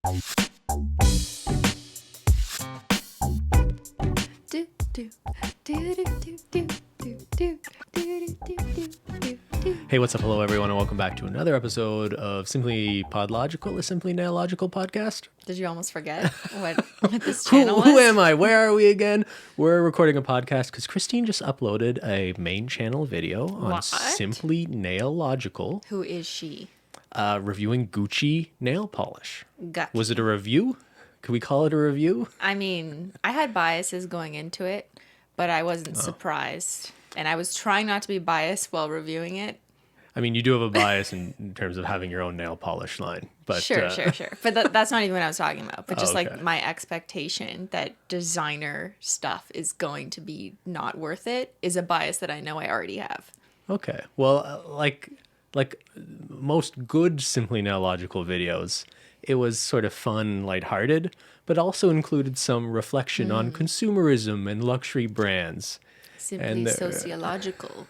Hey, what's up? Hello, everyone, and welcome back to another episode of SimplyPodLogical, a Simply Nailogical podcast. Did you almost forget what this channel was? Who am I? Where are we again? We're recording a podcast because Cristine just uploaded a main channel video on Simply Nailogical. Who is she? Reviewing Gucci nail polish. Gotcha. Was it a review? Could we call it a review? I mean, I had biases going into it, but I wasn't surprised. And I was trying not to be biased while reviewing it. I mean, you do have a bias in terms of having your own nail polish line. But Sure. But that's not even what I was talking about. But just okay. like my expectation that designer stuff is going to be not worth it is a bias that I know I already have. Okay. Well, like most good Simply Nailogical videos, it was sort of fun, lighthearted, but also included some reflection on consumerism and luxury brands. Simply sociological.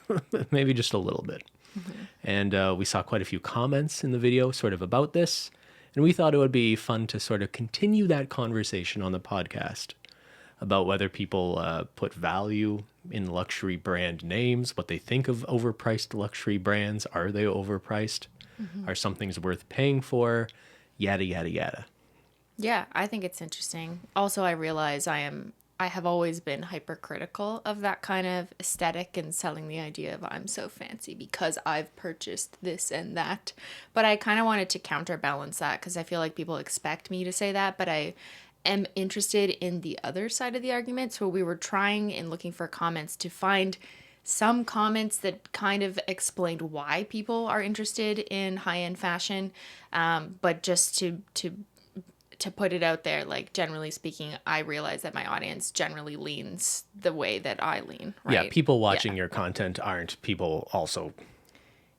Maybe just a little bit. Mm-hmm. And we saw quite a few comments in the video sort of about this. And we thought it would be fun to sort of continue that conversation on the podcast about whether people put value in luxury brand names, what they think of overpriced luxury brands. Are they overpriced? Mm-hmm. Are some things worth paying for? Yada, yada, yada. Yeah, I think it's interesting. Also, I realize I have always been hypercritical of that kind of aesthetic and selling the idea of I'm so fancy because I've purchased this and that. But I kind of wanted to counterbalance that because I feel like people expect me to say that, but I am interested in the other side of the argument. So we were trying and looking for comments to find some comments that kind of explained why people are interested in high-end fashion, but just to put it out there, like generally speaking, I realize that my audience generally leans the way that I lean, right? Yeah, people watching your content aren't people also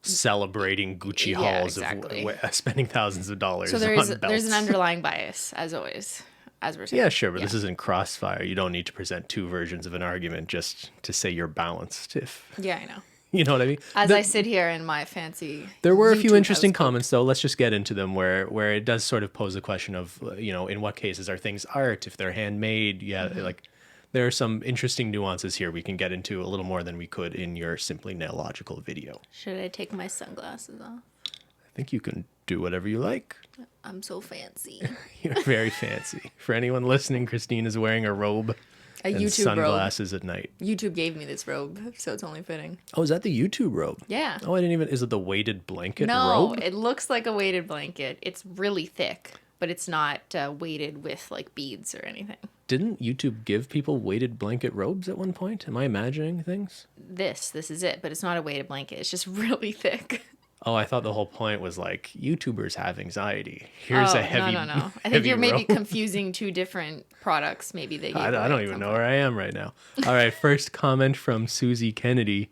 celebrating Gucci hauls of spending thousands of dollars on belts. So there's an underlying bias, as always, as we're saying. Yeah, sure, but this isn't crossfire. You don't need to present two versions of an argument just to say you're balanced. Yeah, I know. You know what I mean? I sit here in my fancy There were a few interesting comments, though. Let's just get into them where it does sort of pose a question of, in what cases are things art? If they're handmade, like there are some interesting nuances here we can get into a little more than we could in your Simply Nailogical video. Should I take my sunglasses off? I think you can do whatever you like. I'm so fancy. You're very fancy. For anyone listening, Cristine is wearing a robe. And YouTube sunglasses robe. At night. YouTube gave me this robe, so it's only fitting. Oh, is that the YouTube robe? Yeah. Oh, is it the weighted blanket robe? No, it looks like a weighted blanket. It's really thick, but it's not weighted with like beads or anything. Didn't YouTube give people weighted blanket robes at one point? Am I imagining things? This is it, but it's not a weighted blanket. It's just really thick. Oh, I thought the whole point was like YouTubers have anxiety. Here's a heavy. No. I think you're maybe confusing two different products. Maybe they. I don't even know where I am right now. All right, first comment from Susie Kennedy.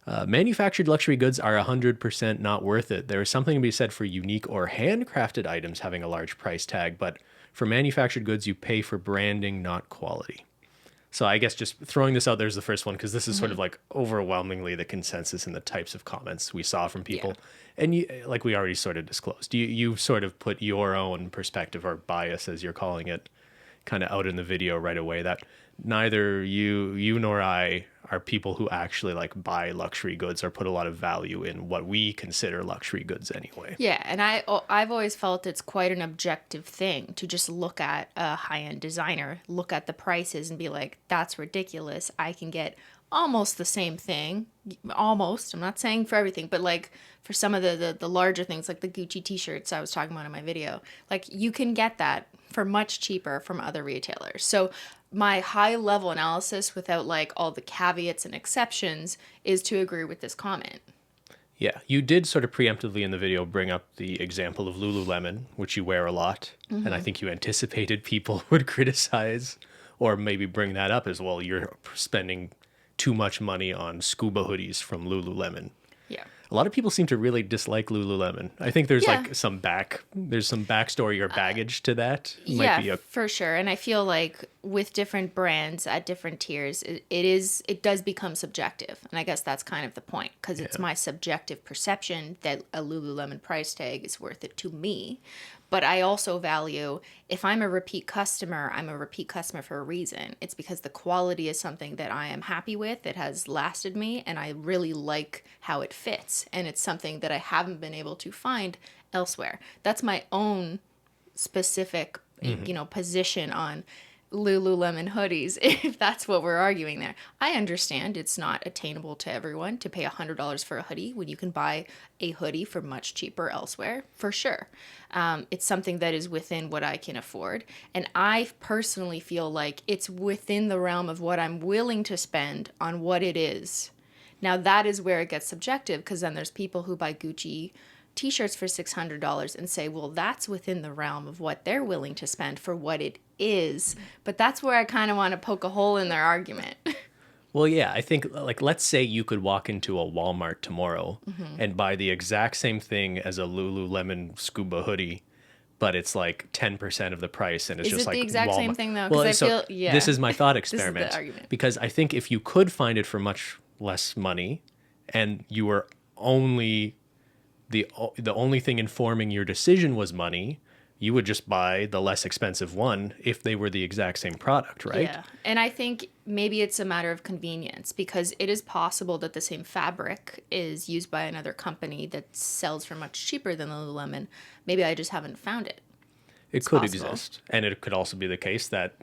Manufactured luxury goods are 100% not worth it. There is something to be said for unique or handcrafted items having a large price tag, but for manufactured goods, you pay for branding, not quality. So I guess just throwing this out there is the first one, because this is sort of like overwhelmingly the consensus in the types of comments we saw from people. Yeah. And like we already sort of disclosed, you sort of put your own perspective or bias, as you're calling it, kind of out in the video right away, that neither you nor I are people who actually like buy luxury goods or put a lot of value in what we consider luxury goods anyway. Yeah, and I've always felt it's quite an objective thing to just look at a high-end designer, look at the prices and be like, that's ridiculous. I can get almost the same thing. Almost. I'm not saying for everything, but like for some of the larger things, like the Gucci t-shirts I was talking about in my video, like you can get that for much cheaper from other retailers. So my high level analysis without like all the caveats and exceptions is to agree with this comment. Yeah, you did sort of preemptively in the video bring up the example of Lululemon, which you wear a lot. Mm-hmm. And I think you anticipated people would criticize or maybe bring that up as well. You're spending too much money on scuba hoodies from Lululemon. Yeah. A lot of people seem to really dislike Lululemon. I think there's like some backstory or baggage to that. For sure. And I feel like with different brands at different tiers, it does become subjective. And I guess that's kind of the point, because it's my subjective perception that a Lululemon price tag is worth it to me. But I also value, if I'm a repeat customer, I'm a repeat customer for a reason. It's because the quality is something that I am happy with, it has lasted me, and I really like how it fits. And it's something that I haven't been able to find elsewhere. That's my own specific, position on Lululemon hoodies, if that's what we're arguing there. I understand it's not attainable to everyone to pay $100 for a hoodie when you can buy a hoodie for much cheaper elsewhere, for sure. It's something that is within what I can afford. And I personally feel like it's within the realm of what I'm willing to spend on what it is. Now, that is where it gets subjective, because then there's people who buy Gucci t-shirts for $600 and say, well, that's within the realm of what they're willing to spend for what it is. But that's where I kind of want to poke a hole in their argument. Well, yeah, I think, like, let's say you could walk into a Walmart tomorrow and buy the exact same thing as a Lululemon scuba hoodie, but it's like 10% of the price, and it's Is just it like the exact Walmart. same thing, though? Well, Because so I feel, yeah. this is my thought This is experiment. the argument. Because I think if you could find it for much less money, and you were only the only thing informing your decision was money, you would just buy the less expensive one if they were the exact same product, right? Yeah. And I think maybe it's a matter of convenience, because it is possible that the same fabric is used by another company that sells for much cheaper than Lululemon. Maybe I just haven't found it. It could possible. exist. And it could also be the case that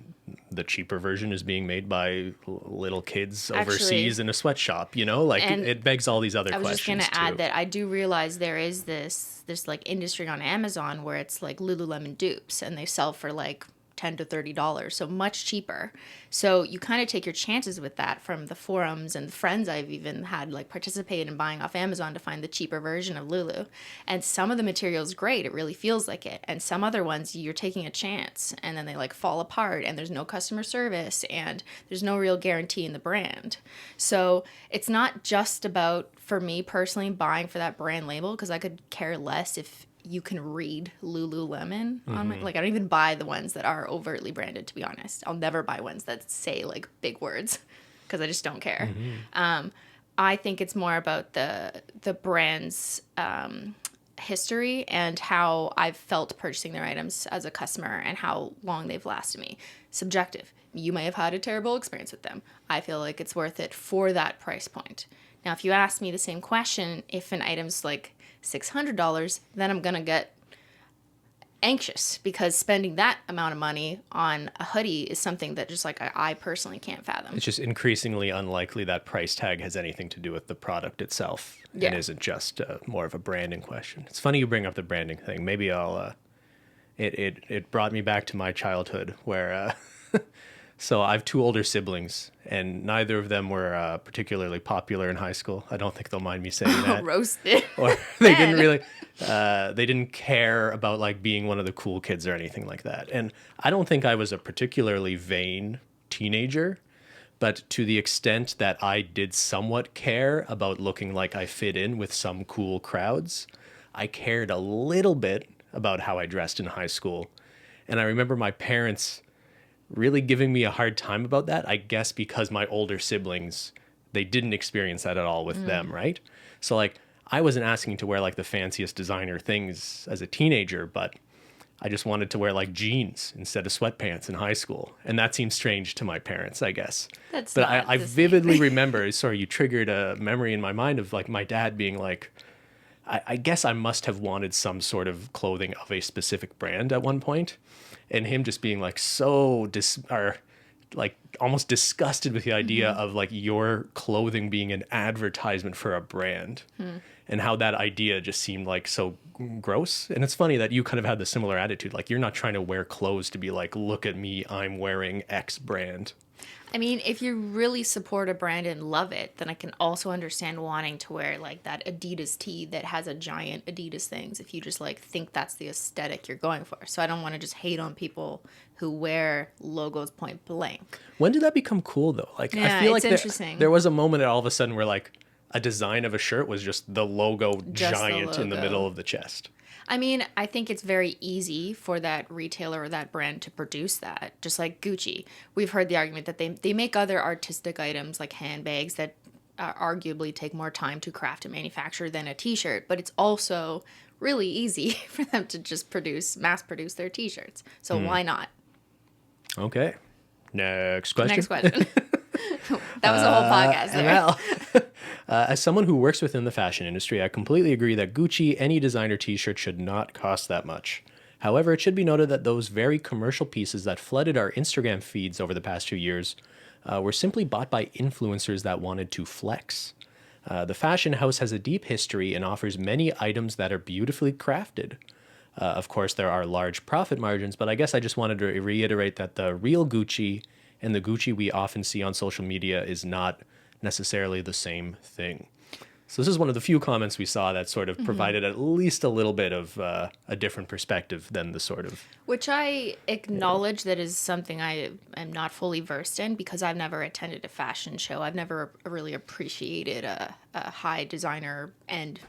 the cheaper version is being made by little kids overseas in a sweatshop, Like, it begs all these other questions. I was just going to add that I do realize there is this like industry on Amazon where it's like Lululemon dupes, and they sell for like $10 to $30, so much cheaper. So you kind of take your chances with that, from the forums and the friends I've even had like participate in buying off Amazon to find the cheaper version of Lulu. And some of the material is great, it really feels like it. And some other ones you're taking a chance, and then they like fall apart, and there's no customer service, and there's no real guarantee in the brand. So it's not just about, for me personally, buying for that brand label, because I could care less if you can read Lululemon on my, like, I don't even buy the ones that are overtly branded, to be honest. I'll never buy ones that say like big words, because I just don't care. I think it's more about the brand's history and how I've felt purchasing their items as a customer and how long they've lasted me. Subjective. You may have had a terrible experience with them. I feel like it's worth it for that price point. Now, if you ask me the same question, if an item's like $600, then I'm gonna get anxious, because spending that amount of money on a hoodie is something that just like I personally can't fathom. It's just increasingly unlikely that price tag has anything to do with the product itself, and isn't just more of a branding question. It's funny you bring up the branding thing. Maybe I'll it brought me back to my childhood, where so I have two older siblings, and neither of them were particularly popular in high school. I don't think they'll mind me saying that. Roasted. Or they didn't really, they didn't care about like being one of the cool kids or anything like that. And I don't think I was a particularly vain teenager, but to the extent that I did somewhat care about looking like I fit in with some cool crowds, I cared a little bit about how I dressed in high school. And I remember my parents really giving me a hard time about that, I guess because my older siblings, they didn't experience that at all with them, right? So like, I wasn't asking to wear like the fanciest designer things as a teenager, but I just wanted to wear like jeans instead of sweatpants in high school. And that seems strange to my parents, I guess. But I vividly remember, sorry, you triggered a memory in my mind of like my dad being like, I guess I must have wanted some sort of clothing of a specific brand at one point. And him just being like like almost disgusted with the idea of like your clothing being an advertisement for a brand, and how that idea just seemed like so gross. And it's funny that you kind of had the similar attitude. Like, you're not trying to wear clothes to be like, look at me, I'm wearing X brand. I mean, if you really support a brand and love it, then I can also understand wanting to wear like that Adidas tee that has a giant Adidas things, if you just like think that's the aesthetic you're going for. So I don't want to just hate on people who wear logos point blank. When did that become cool though? Like, Yeah, I feel like interesting. there was a moment that all of a sudden we're like, a design of a shirt was just the logo Just the giant in the middle logo. of the chest. I mean, I think it's very easy for that retailer or that brand to produce that. Just like Gucci. We've heard the argument that they make other artistic items like handbags that arguably take more time to craft and manufacture than a t-shirt, but it's also really easy for them to just mass produce their t-shirts. So why not? Okay. Next question. Next question. That was a whole podcast there. Well, as someone who works within the fashion industry, I completely agree that Gucci, any designer t-shirt should not cost that much. However, it should be noted that those very commercial pieces that flooded our Instagram feeds over the past 2 years were simply bought by influencers that wanted to flex. The fashion house has a deep history and offers many items that are beautifully crafted. Of course, there are large profit margins, but I guess I just wanted to reiterate that the real Gucci and the Gucci we often see on social media is not necessarily the same thing. So this is one of the few comments we saw that sort of provided at least a little bit of a different perspective than the sort of... Which I acknowledge that is something I am not fully versed in because I've never attended a fashion show. I've never really appreciated a high-end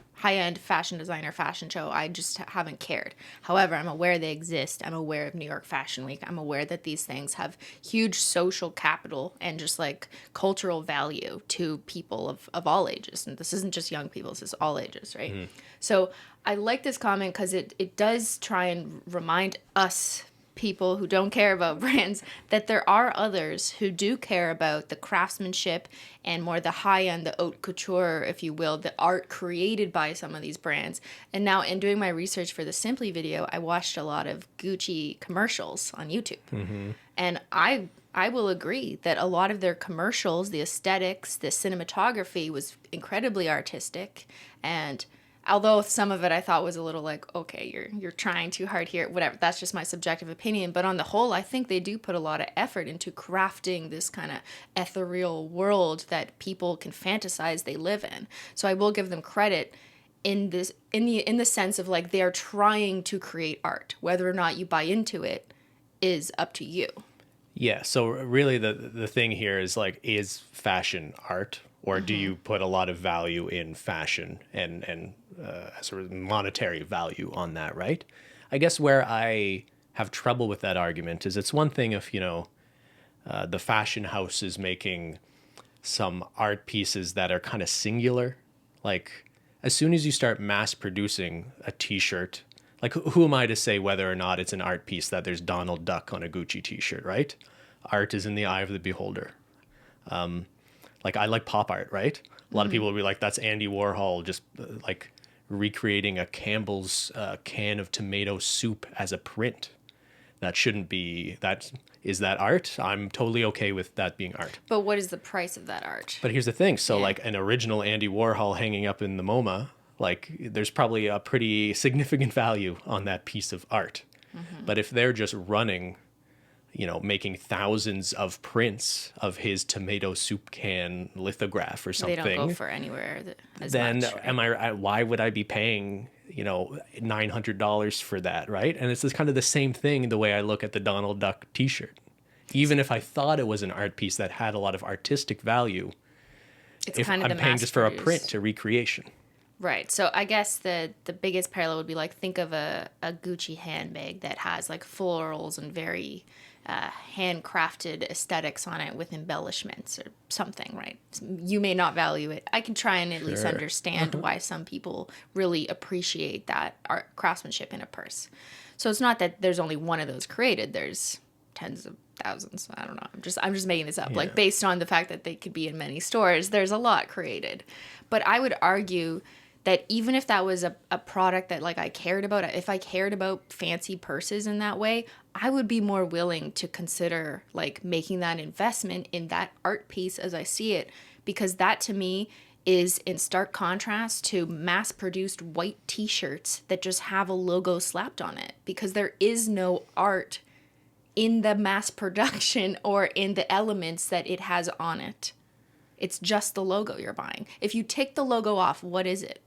fashion designer fashion show. I just haven't cared. However, I'm aware they exist. I'm aware of New York Fashion Week. I'm aware that these things have huge social capital and just like cultural value to people of all ages. And this isn't just young people, this is all ages, right? Mm-hmm. So I like this comment because it does try and remind us people who don't care about brands that there are others who do care about the craftsmanship and more the high end, the haute couture, if you will, the art created by some of these brands. And now in doing my research for the Simply video, I watched a lot of Gucci commercials on YouTube. Mm-hmm. And I will agree that a lot of their commercials, the aesthetics, the cinematography was incredibly artistic. And although some of it I thought was a little like, okay, you're trying too hard here, whatever. That's just my subjective opinion. But on the whole, I think they do put a lot of effort into crafting this kind of ethereal world that people can fantasize they live in. So I will give them credit in the sense of like they are trying to create art. Whether or not you buy into it is up to you. Yeah. So really, the thing here is like, is fashion art? Or do you put a lot of value in fashion and sort of monetary value on that, right? I guess where I have trouble with that argument is it's one thing if, the fashion house is making some art pieces that are kind of singular. Like, as soon as you start mass producing a t-shirt, like who am I to say whether or not it's an art piece that there's Donald Duck on a Gucci t-shirt, right? Art is in the eye of the beholder. Like, I like pop art, right? A lot of people will be like, that's Andy Warhol just like recreating a Campbell's can of tomato soup as a print. That shouldn't be, is that art? I'm totally okay with that being art. But what is the price of that art? But here's the thing. So like an original Andy Warhol hanging up in the MoMA, like there's probably a pretty significant value on that piece of art. Mm-hmm. But if they're just running, making thousands of prints of his tomato soup can lithograph or something. They don't go for anywhere then much, right? why would I be paying, $900 for that, right? And it's kind of the same thing the way I look at the Donald Duck t-shirt. Even if I thought it was an art piece that had a lot of artistic value, it's kind of I'm paying just for a print, a recreation. Right. So I guess the biggest parallel would be like, think of a Gucci handbag that has like florals and very handcrafted aesthetics on it with embellishments or something, right? You may not value it. I can try and at least understand why some people really appreciate that art craftsmanship in a purse. So it's not that there's only one of those created. There's tens of thousands. I don't know. I'm just making this up. Yeah. Like based on the fact that they could be in many stores, there's a lot created. But I would argue that even if that was a product that like I cared about, if I cared about fancy purses in that way, I would be more willing to consider like making that investment in that art piece as I see it, because that to me is in stark contrast to mass-produced white t-shirts that just have a logo slapped on it, because there is no art in the mass production or in the elements that it has on it. It's just the logo you're buying. If you take the logo off, what is it?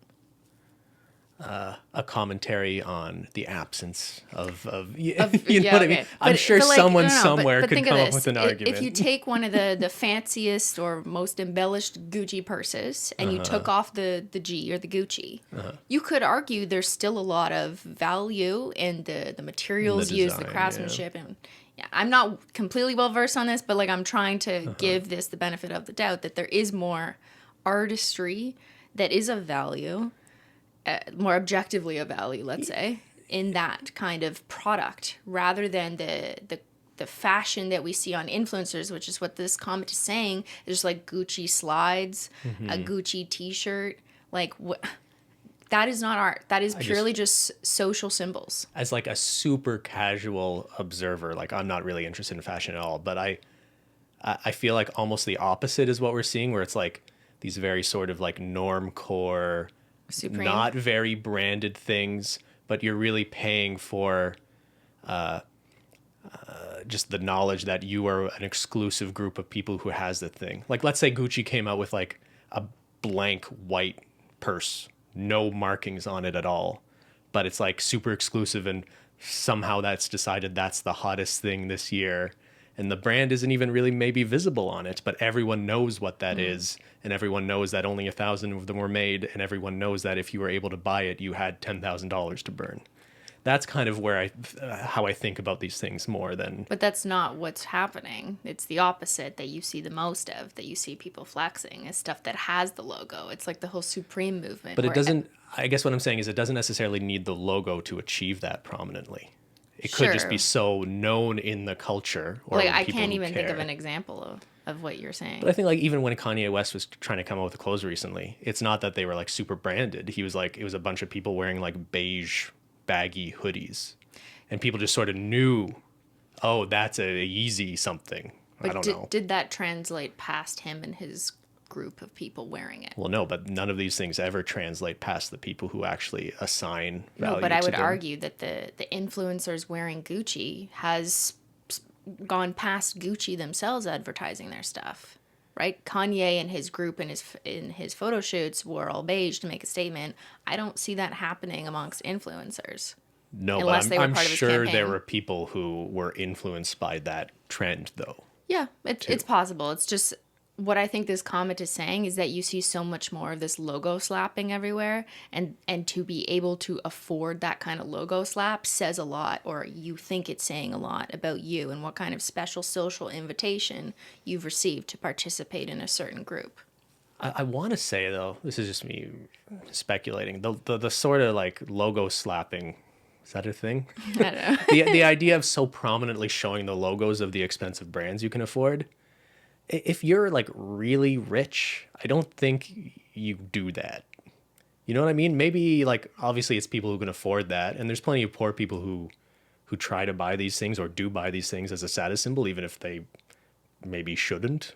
a commentary on the absence of you know Yeah, what I okay. mean? I'm sure like, someone no, no, somewhere but could think come of up this. with an argument. If you take one of the fanciest or most embellished Gucci purses and you took off the G or the Gucci, you could argue there's still a lot of value in the materials used, the design, craftsmanship, and yeah, I'm not completely well versed on this, but like I'm trying to give this the benefit of the doubt that there is more artistry that is of value, more objectively of value, let's say, in that kind of product rather than the fashion that we see on influencers, which is what this comment is saying. There's like Gucci slides, a Gucci t-shirt, like that is not art. That is purely just social symbols. As like a super casual observer, like I'm not really interested in fashion at all, but I feel like almost the opposite is what we're seeing, where it's like these very sort of like norm core, Supreme. not very branded things, but you're really paying for just the knowledge that you are an exclusive group of people who has the thing. Like, let's say Gucci came out with like a blank white purse, no markings on it at all, but it's like super exclusive, and somehow that's decided that's the hottest thing this year. And the brand isn't even really maybe visible on it, but everyone knows what that is, and everyone knows that only 1,000 of them were made, and everyone knows that if you were able to buy it, you had $10,000 to burn. That's kind of where how I think about these things more than. But that's not what's happening. It's the opposite that you see the most of, that you see people flexing, is stuff that has the logo. It's like the whole Supreme movement. But it doesn't, I guess what I'm saying is it doesn't necessarily need the logo to achieve that prominently. It could just be so known in the culture. Or like, I people can't who even think of care. an example of what you're saying. But I think like even when Kanye West was trying to come out with the clothes recently, it's not that they were like super branded. He was like, it was a bunch of people wearing like beige baggy hoodies, and people just sort of knew, oh, that's a Yeezy something. But I don't know. Did that translate past him and his group of people wearing it? Well, no, but none of these things ever translate past the people who actually assign value. No, but I would to them. argue that the influencers wearing Gucci has gone past Gucci themselves advertising their stuff, right? Kanye and his group in his photo shoots wore all beige to make a statement. I don't see that happening amongst influencers. No, unless but they were I'm part of his sure there campaign. were people who were influenced by that trend, though. Yeah, it's possible. It's just what I think this comment is saying is that you see so much more of this logo slapping everywhere, and to be able to afford that kind of logo slap says a lot, or you think it's saying a lot about you and what kind of special social invitation you've received to participate in a certain group. I want to say, though, this is just me speculating, the sort of like logo slapping, is that a thing? I don't know. The idea of so prominently showing the logos of the expensive brands you can afford, if you're like really rich, I don't think you do that. You know what I mean? Maybe like obviously it's people who can afford that, and there's plenty of poor people who try to buy these things or do buy these things as a status symbol, even if they maybe shouldn't.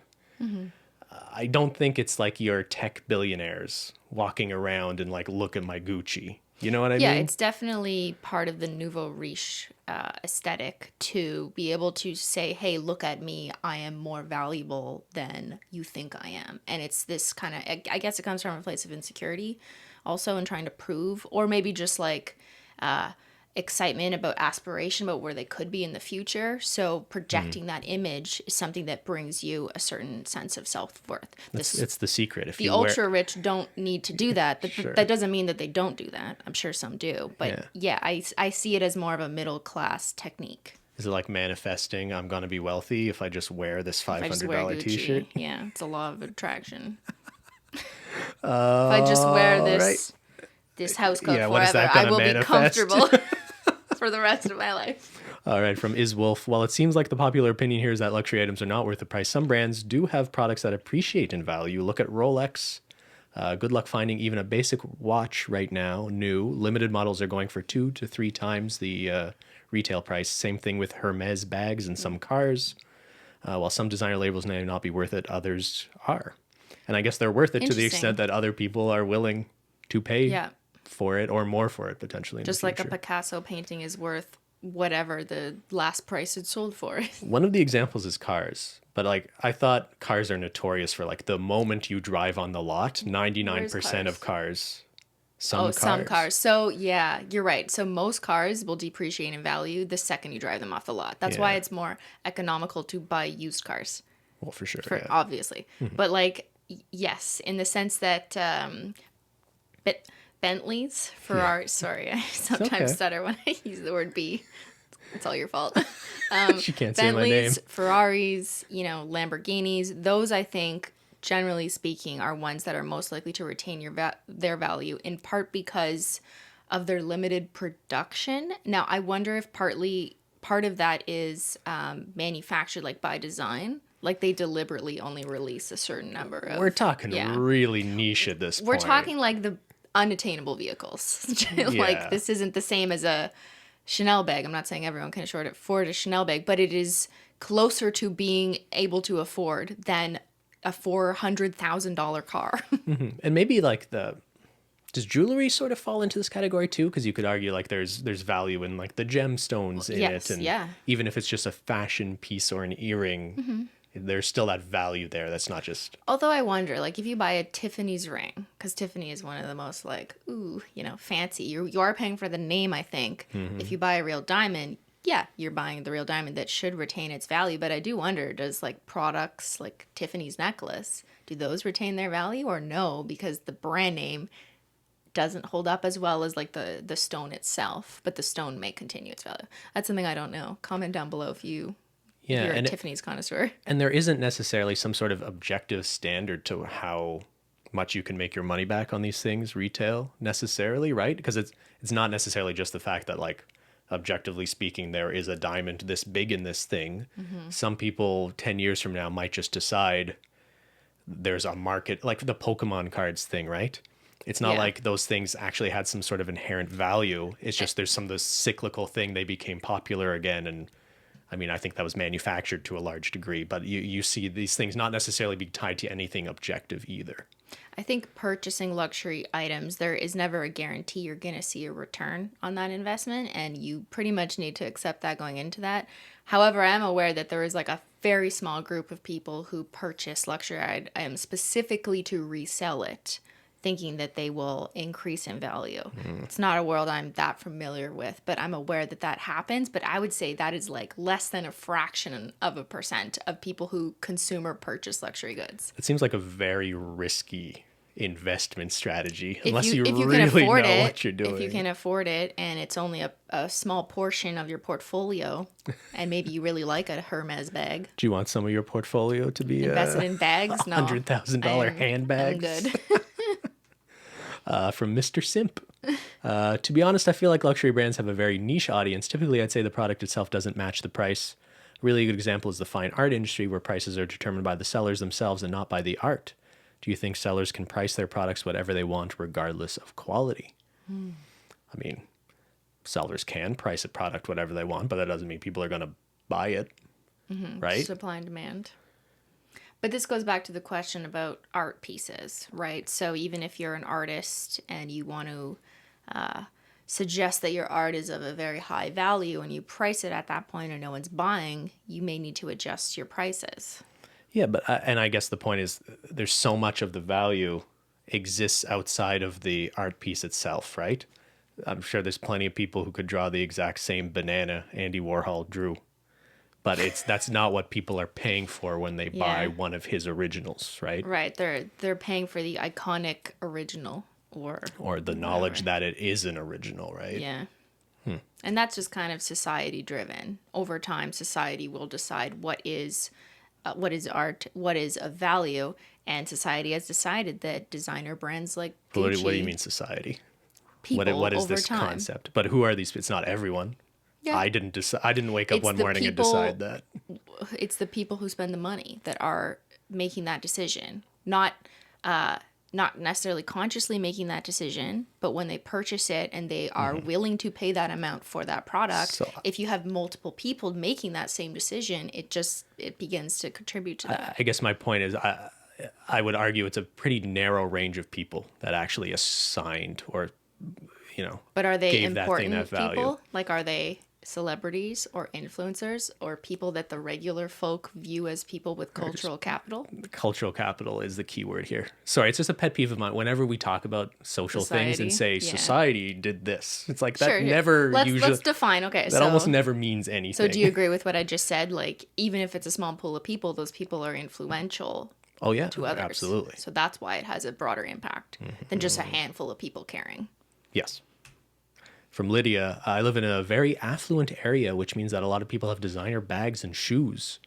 I don't think it's like your tech billionaires walking around and like, look at my Gucci. You know what I Yeah, mean? it's definitely part of the nouveau riche aesthetic to be able to say, hey, look at me. I am more valuable than you think I am. And it's this kind of, I guess it comes from a place of insecurity also, and trying to prove, or maybe just like excitement about aspiration about where they could be in the future. So projecting that image is something that brings you a certain sense of self-worth. It's the secret. If The you ultra rich don't need to do that. Sure. That doesn't mean that they don't do that. I'm sure some do. But yeah, I see it as more of a middle class technique. Is it like manifesting? I'm gonna be wealthy if I just wear this $500 T-shirt. Yeah, it's a law of attraction. If I just wear this house coat what is forever, that I gonna will manifest? be comfortable for the rest of my life. All right, from Iswolf. While it seems like the popular opinion here is that luxury items are not worth the price, some brands do have products that appreciate in value. Look at Rolex. Good luck finding even a basic watch right now. New limited models are going for 2 to 3 times the retail price. Same thing with Hermes bags and some cars. While some designer labels may not be worth it, others are. And I guess they're worth it to the extent that other people are willing to pay for it or more for it potentially. Just like a Picasso painting is worth whatever the last price it sold for. One of the examples is cars. But like I thought cars are notorious for like the moment you drive on the lot, 99% of cars Some cars. So yeah, you're right. So most cars will depreciate in value the second you drive them off the lot. That's why Yeah. it's more economical to buy used cars, Well, for sure. for Yeah. obviously. But like, yes, in the sense that Be- Bentleys, Ferraris. Sorry, I sometimes okay. stutter when I use the word B. It's all your fault. She can't say my name. Bentleys, Ferraris, Lamborghinis, those I think, generally speaking, are ones that are most likely to retain their value, in part because of their limited production. Now, I wonder if part of that is manufactured like by design, like they deliberately only release a certain number of. We're talking yeah. really niche at this We're point. talking like the unattainable vehicles. Yeah. Like this isn't the same as a Chanel bag. I'm not saying everyone can afford a Chanel bag, but it is closer to being able to afford than a $400,000 car. And maybe like does jewelry sort of fall into this category too? Because you could argue like there's value in like the gemstones in Yes, it, and yeah. even if it's just a fashion piece or an earring, Mm-hmm. there's still that value there. That's not just Although I wonder, like if you buy a Tiffany's ring, because Tiffany is one of the most like, fancy. You are paying for the name, I think. If you buy a real diamond, yeah, you're buying the real diamond that should retain its value. But I do wonder, does like products like Tiffany's necklace, do those retain their value or no? Because the brand name doesn't hold up as well as like the stone itself, but the stone may continue its value. That's something I don't know. Comment down below if you're a Tiffany's connoisseur. And there isn't necessarily some sort of objective standard to how much you can make your money back on these things retail necessarily, right? Because it's not necessarily just the fact that like objectively speaking there is a diamond this big in this thing. Some people 10 years from now might just decide there's a market, like the Pokemon cards thing, right? It's not Yeah. like those things actually had some sort of inherent value. It's just there's some of this cyclical thing, they became popular again. And I mean, I think that was manufactured to a large degree, but you see these things not necessarily be tied to anything objective either. I think purchasing luxury items, there is never a guarantee you're going to see a return on that investment, and you pretty much need to accept that going into that. However, I am aware that there is like a very small group of people who purchase luxury items specifically to resell it, thinking that they will increase in value. It's not a world I'm that familiar with, but I'm aware that that happens. But I would say that is like less than a fraction of a percent of people who consume or purchase luxury goods. It seems like a very risky investment strategy unless if you can really afford know it, what you're doing. if you can afford it and it's only a small portion of your portfolio, and maybe you really like a Hermes bag. Do you want some of your portfolio to be Invested in bags? No. $100,000 handbags? I'm good. From Mr. Simp. To be honest, I feel like luxury brands have a very niche audience. Typically, I'd say the product itself doesn't match the price. A really good example is the fine art industry, where prices are determined by the sellers themselves and not by the art. Do you think sellers can price their products whatever they want, regardless of quality? I mean, sellers can price a product whatever they want, but that doesn't mean people are going to buy it, right? Supply and demand. But this goes back to the question about art pieces, right? So even if you're an artist and you want to suggest that your art is of a very high value and you price it at that point and no one's buying, you may need to adjust your prices. Yeah, but and I guess the point is there's so much of the value exists outside of the art piece itself, right? I'm sure there's plenty of people who could draw the exact same banana Andy Warhol drew, but that's not what people are paying for when they buy one of his originals, right? Right, they're paying for the iconic original or the knowledge that it is an original, right? Yeah. And that's just kind of society driven. Over time, society will decide what is art, what is of value, and society has decided that designer brands like Gucci, What do you mean society? people What is over this time. concept? But who are these? It's not everyone. Yeah. I didn't wake up It's one the morning and people- decide that. It's the people who spend the money that are making that decision, not necessarily consciously making that decision, but when they purchase it and they are willing to pay that amount for that product, So- if you have multiple people making that same decision, it begins to contribute to that. I guess my point is I would argue it's a pretty narrow range of people that actually assigned or But are they gave that thing important that value. people? Like, are they celebrities or influencers or people that the regular folk view as people with cultural capital. Cultural capital is the key word here. Sorry, it's just a pet peeve of mine. Whenever we talk about social things and Society. say Yeah. society did this, it's like that Sure. never usually, Let's define. Okay. that almost never means anything. So do you agree with what I just said? Like, even if it's a small pool of people, those people are influential Oh yeah, to others. absolutely. So that's why it has a broader impact than just a handful of people caring. Yes. From Lydia, I live in a very affluent area, which means that a lot of people have designer bags and shoes.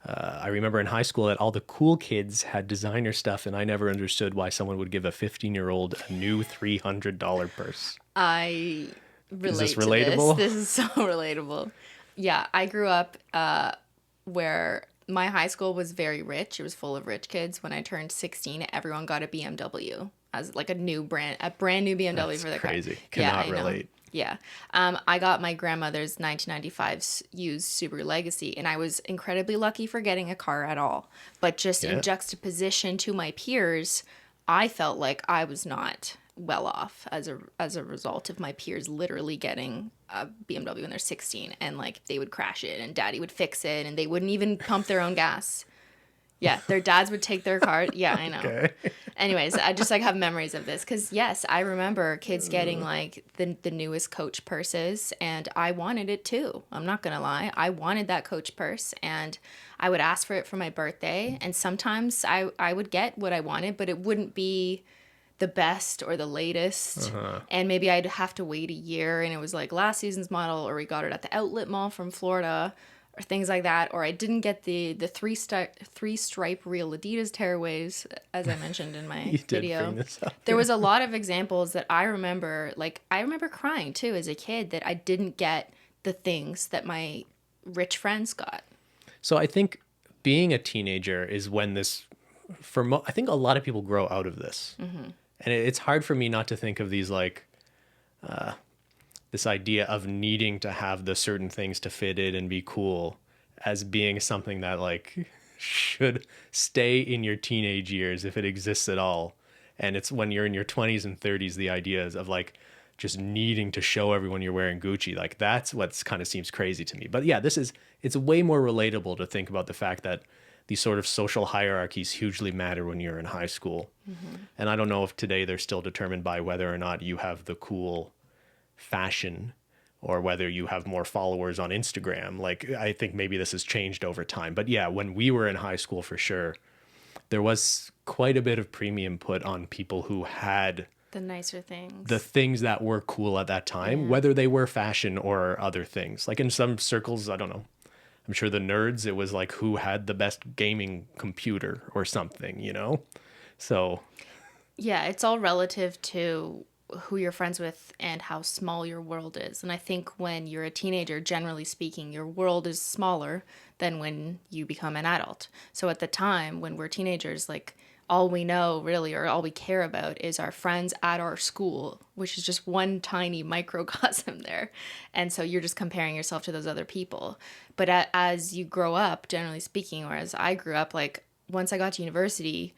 I remember in high school that all the cool kids had designer stuff, and I never understood why someone would give a 15-year-old a new $300 purse. I relate this to relatable? this. This is so relatable. Yeah, I grew up where my high school was very rich. It was full of rich kids. When I turned 16, everyone got a BMW as like a brand new BMW That's for their crazy. car. Cannot I know. relate. Yeah. I got my grandmother's 1995 used Subaru Legacy, and I was incredibly lucky for getting a car at all. But just in juxtaposition to my peers, I felt like I was not well off as a result of my peers literally getting a BMW when they're 16, and like they would crash it and daddy would fix it and they wouldn't even pump their own gas. Yeah, their dads would take their car. Yeah, I know. Okay. Anyways, I just like have memories of this because yes, I remember kids getting like the newest Coach purses, and I wanted it too. I'm not gonna lie, I wanted that Coach purse, and I would ask for it for my birthday, and sometimes I would get what I wanted, but it wouldn't be the best or the latest, and maybe I'd have to wait a year, and it was like last season's model, or we got it at the outlet mall from Florida, or things like that, or I didn't get the three stripe real Adidas tearaways, as I mentioned in my video. Bring this up. There was a lot of examples that I remember, like I remember crying too as a kid that I didn't get the things that my rich friends got. So I think being a teenager is when this, I think a lot of people grow out of this. Mm-hmm. And it's hard for me not to think of these like, this idea of needing to have the certain things to fit in and be cool as being something that like should stay in your teenage years if it exists at all. And it's when you're in your 20s and 30s, the ideas of like just needing to show everyone you're wearing Gucci, like that's what's kind of seems crazy to me. But yeah, it's way more relatable to think about the fact that these sort of social hierarchies hugely matter when you're in high school. Mm-hmm. And I don't know if today they're still determined by whether or not you have the cool fashion or whether you have more followers on Instagram. Like, I think maybe this has changed over time. But yeah, when we were in high school, for sure, there was quite a bit of premium put on people who had The nicer things. the things that were cool at that time, whether they were fashion or other things. Like in some circles, I don't know, I'm sure the nerds, it was like who had the best gaming computer or something, you know? So Yeah, it's all relative to who you're friends with and how small your world is. And I think when you're a teenager, generally speaking, your world is smaller than when you become an adult. So at the time when we're teenagers, like all we know really, or all we care about is our friends at our school, which is just one tiny microcosm there. And so you're just comparing yourself to those other people. But as you grow up, generally speaking, or as I grew up, like once I got to university,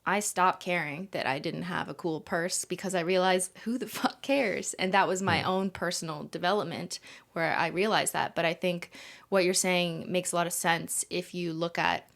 I stopped caring that I didn't have a cool purse because I realized who the fuck cares? And that was my own personal development where I realized that. But I think what you're saying makes a lot of sense if you look at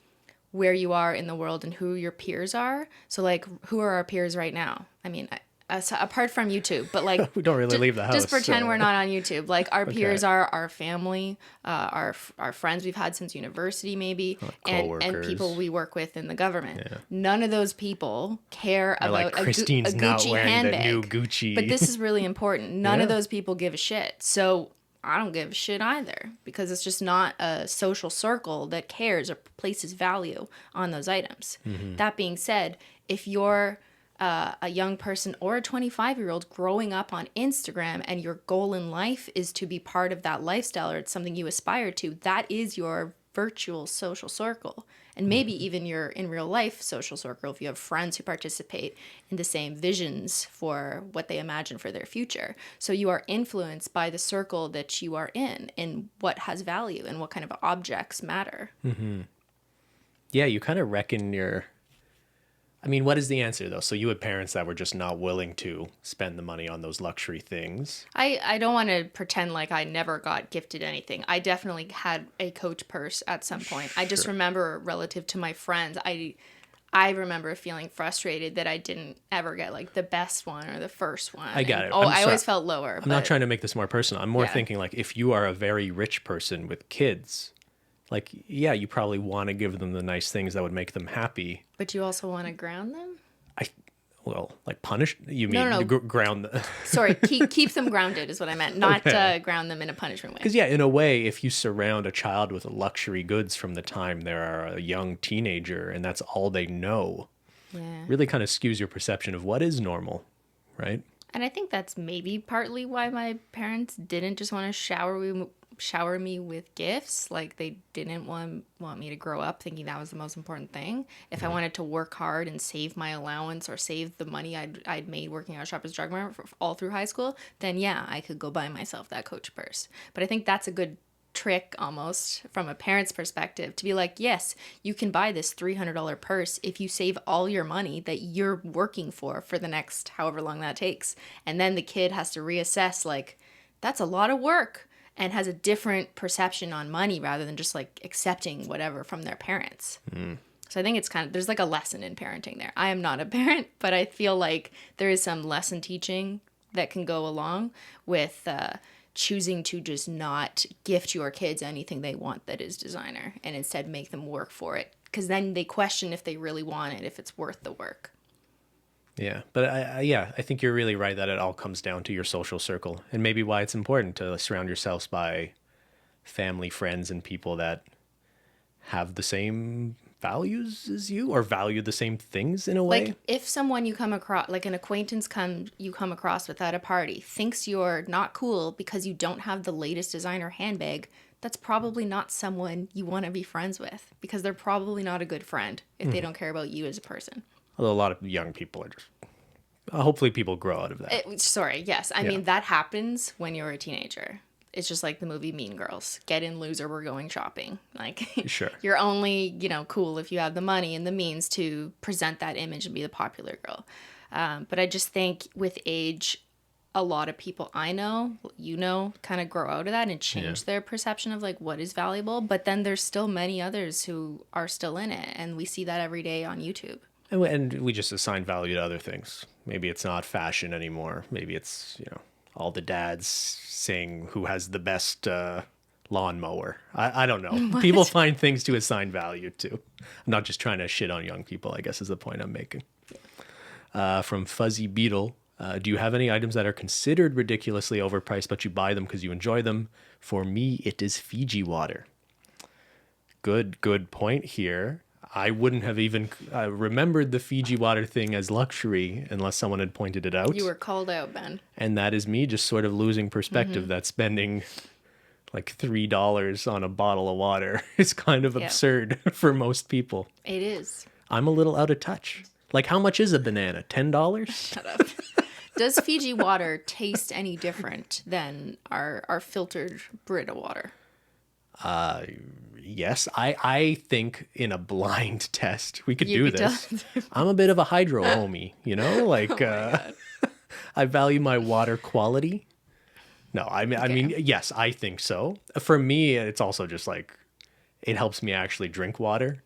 where you are in the world and who your peers are. So like, who are our peers right now? I mean, apart from YouTube, but like we don't really leave the house. Just pretend so. we're not on YouTube. Like our Okay. peers are our family, our friends we've had since university, maybe, and people we work with in the government. Yeah. None of those people care Or about like a Christine's not Gucci wearing handbag. the new Gucci. But this is really important. None Yeah. of those people give a shit. So I don't give a shit either because it's just not a social circle that cares or places value on those items. Mm-hmm. That being said, if you're a young person or a 25-year-old growing up on Instagram and your goal in life is to be part of that lifestyle or it's something you aspire to, that is your virtual social circle. And maybe even your in real life social circle if you have friends who participate in the same visions for what they imagine for their future. So you are influenced by the circle that you are in what has value and what kind of objects matter. Mm-hmm. Yeah, you kind of reckon your I mean, what is the answer though? So you had parents that were just not willing to spend the money on those luxury things. I don't want to pretend like I never got gifted anything. I definitely had a Coach purse at some point. I just Sure. remember relative to my friends, I remember feeling frustrated that I didn't ever get like the best one or the first one. I got And, it. oh, I'm I sorry. always felt lower. I'm not trying to make this more personal. I'm more Yeah. thinking like if you are a very rich person with kids, like, yeah, you probably want to give them the nice things that would make them happy. But you also want to ground them? I, well, like punish, you mean No. ground the, Sorry, keep them grounded is what I meant, not Okay. ground them in a punishment way. because yeah, in a way, if you surround a child with luxury goods from the time they're a young teenager and that's all they know, Yeah. really kind of skews your perception of what is normal, right? And I think that's maybe partly why my parents didn't just want to shower me with gifts. Like they didn't want me to grow up thinking that was the most important thing. If I wanted to work hard and save my allowance or save the money I'd made working at Shoppers Drug Mart all through high school, then yeah, I could go buy myself that Coach purse. But I think that's a good trick almost from a parent's perspective to be like, yes, you can buy this $300 purse if you save all your money that you're working for the next however long that takes. And then the kid has to reassess like, that's a lot of work, and has a different perception on money rather than just like accepting whatever from their parents. So I think it's kind of, there's like a lesson in parenting there. I am not a parent, but I feel like there is some lesson teaching that can go along with choosing to just not gift your kids anything they want that is designer and instead make them work for it. Because then they question if they really want it, if it's worth the work. Yeah, but I think you're really right that it all comes down to your social circle and maybe why it's important to surround yourselves by family, friends, and people that have the same values as you or value the same things in a way. Like if someone you come across, like an acquaintance you come across without a party, thinks you're not cool because you don't have the latest designer handbag, that's probably not someone you want to be friends with because they're probably not a good friend if they don't care about you as a person. Although a lot of young people are just, hopefully people grow out of that. I mean, that happens when you're a teenager. It's just like the movie Mean Girls. Get in, loser, we're going shopping. Like, Sure. you're only, cool if you have the money and the means to present that image and be the popular girl. But I just think with age, a lot of people I know, kind of grow out of that and change their perception of like what is valuable. But then there's still many others who are still in it. And we see that every day on YouTube. And we just assign value to other things. Maybe it's not fashion anymore. Maybe it's, all the dads saying who has the best lawnmower. I don't know. People find things to assign value to. I'm not just trying to shit on young people, I guess is the point I'm making. From Fuzzy Beetle, do you have any items that are considered ridiculously overpriced, but you buy them because you enjoy them? For me, it is Fiji water. Good point here. I wouldn't have even remembered the Fiji water thing as luxury unless someone had pointed it out. You were called out, Ben. And that is me just sort of losing perspective that spending like $3 on a bottle of water is kind of absurd for most people. It is. I'm a little out of touch. Like, how much is a banana? $10? Shut up. Does Fiji water taste any different than our filtered Brita water? Yes, I think in a blind test we could You do could this. I'm a bit of a hydro homie, like I value my water quality. No, I mean, yes, I think so. For me, it's also just like it helps me actually drink water.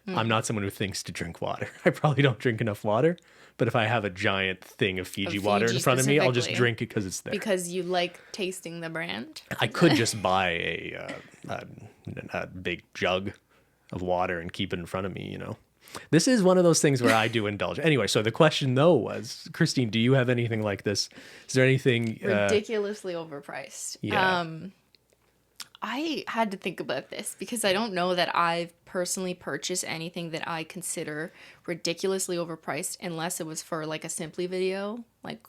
I'm not someone who thinks to drink water. I probably don't drink enough water. But if I have a giant thing of Fiji water in front of me, I'll just drink it because it's there. Because you like tasting the brand? I could just buy a big jug of water and keep it in front of me, This is one of those things where I do indulge. Anyway, so the question, though, was, Cristine, do you have anything like this? Is there anything... ridiculously overpriced. Yeah. I had to think about this because I don't know that I've personally purchased anything that I consider ridiculously overpriced unless it was for like a Simply video, like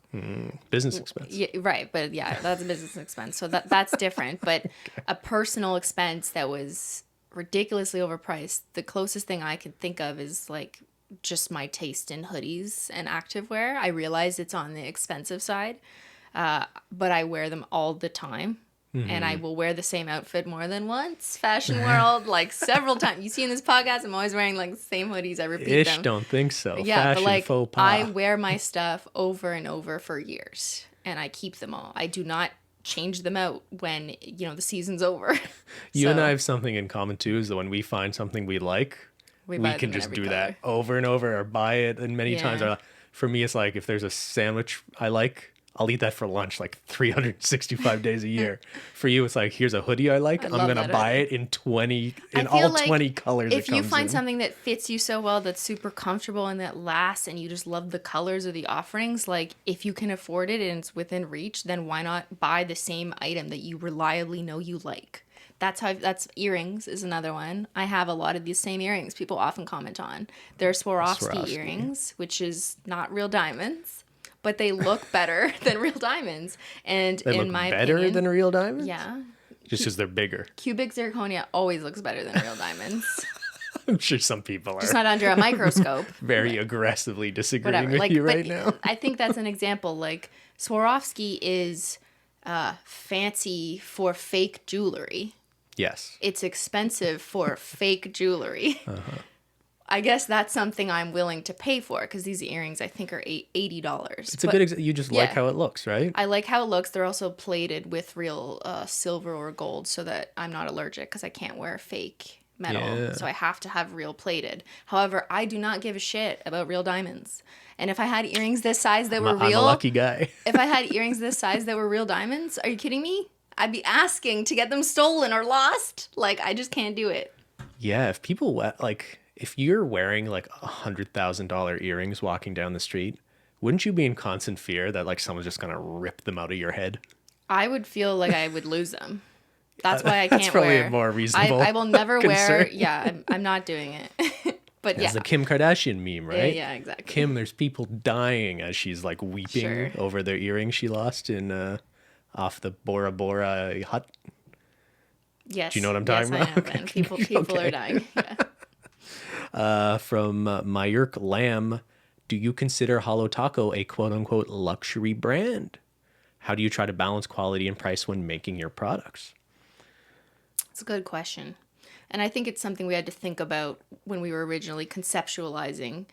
business expense. Yeah, right. But yeah, that's a business expense. So that's different. But a personal expense that was ridiculously overpriced, the closest thing I could think of is like just my taste in hoodies and activewear. I realize it's on the expensive side, but I wear them all the time. and I will wear the same outfit more than once. Fashion world, like several times. You see in this podcast, I'm always wearing like the same hoodies. I repeat Ish, them. don't think so. Yeah, Fashion but like faux pas. I wear my stuff over and over for years, and I keep them all. I do not change them out when the season's over. You and I have something in common too, is that when we find something we like, we we can just do that over and over, or buy it and many times. Yeah. For me, it's like if there's a sandwich I like, I'll eat that for lunch like 365 days a year. For you, it's like, here's a hoodie I like. I'm going to buy it in all 20 colors. If you find something that fits you so well, that's super comfortable and that lasts, and you just love the colors or the offerings, like if you can afford it and it's within reach, then why not buy the same item that you reliably know you like? That's earrings is another one. I have a lot of these same earrings people often comment on. They're Swarovski earrings, which is not real diamonds, but they look better than real diamonds. And they in look my better opinion, than real diamonds? Yeah. Just because they're bigger. Cubic zirconia always looks better than real diamonds. I'm sure some people are. Just not under a microscope. Very aggressively disagreeing with Like, you right now. I think that's an example. Like, Swarovski is fancy for fake jewelry. Yes. It's expensive for fake jewelry. I guess that's something I'm willing to pay for, because these earrings I think are $80. It's a good you just like how it looks, right? I like how it looks. They're also plated with real silver or gold so that I'm not allergic, because I can't wear fake metal. Yeah. So I have to have real plated. However, I do not give a shit about real diamonds. And if I had earrings this size that were real... I'm a lucky guy. If I had earrings this size that were real diamonds, are you kidding me? I'd be asking to get them stolen or lost. Like, I just can't do it. Yeah, if people if you're wearing like $100,000 earrings walking down the street, wouldn't you be in constant fear that like someone's just gonna rip them out of your head? I would feel like I would lose them. That's why I can't That's probably wear. a more reasonable. I will never concern. wear. Yeah, I'm not doing it. But It's the Kim Kardashian meme, right? Yeah, exactly. Kim, there's people dying as she's like weeping over their earrings she lost in off the Bora Bora hut. Yes. Do you know what I'm talking about? I know, Ben. People are dying. Yeah. From Mayurk Lamb, do you consider Holo Taco a quote-unquote luxury brand? How do you try to balance quality and price when making your products? It's a good question. And I think it's something we had to think about when we were originally conceptualizing,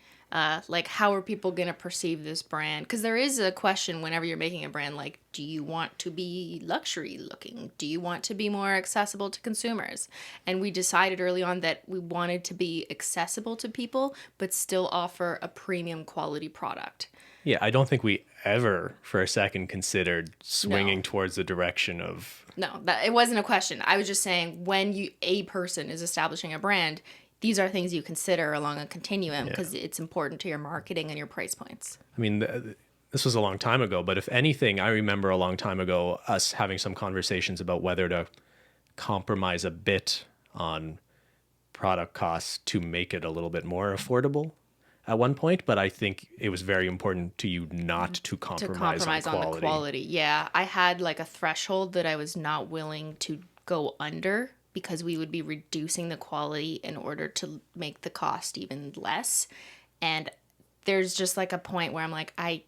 like, how are people going to perceive this brand? Because there is a question whenever you're making a brand, like, do you want to be luxury looking? Do you want to be more accessible to consumers? And we decided early on that we wanted to be accessible to people, but still offer a premium quality product. Yeah, I don't think we ever for a second considered swinging towards the direction of... No, it wasn't a question. I was just saying, when a person is establishing a brand, these are things you consider along a continuum, because it's important to your marketing and your price points. I mean, this was a long time ago, but if anything, I remember a long time ago us having some conversations about whether to compromise a bit on product costs to make it a little bit more affordable at one point, but I think it was very important to you not to compromise on the quality. Yeah, I had like a threshold that I was not willing to go under, because we would be reducing the quality in order to make the cost even less. And there's just like a point where I'm like, I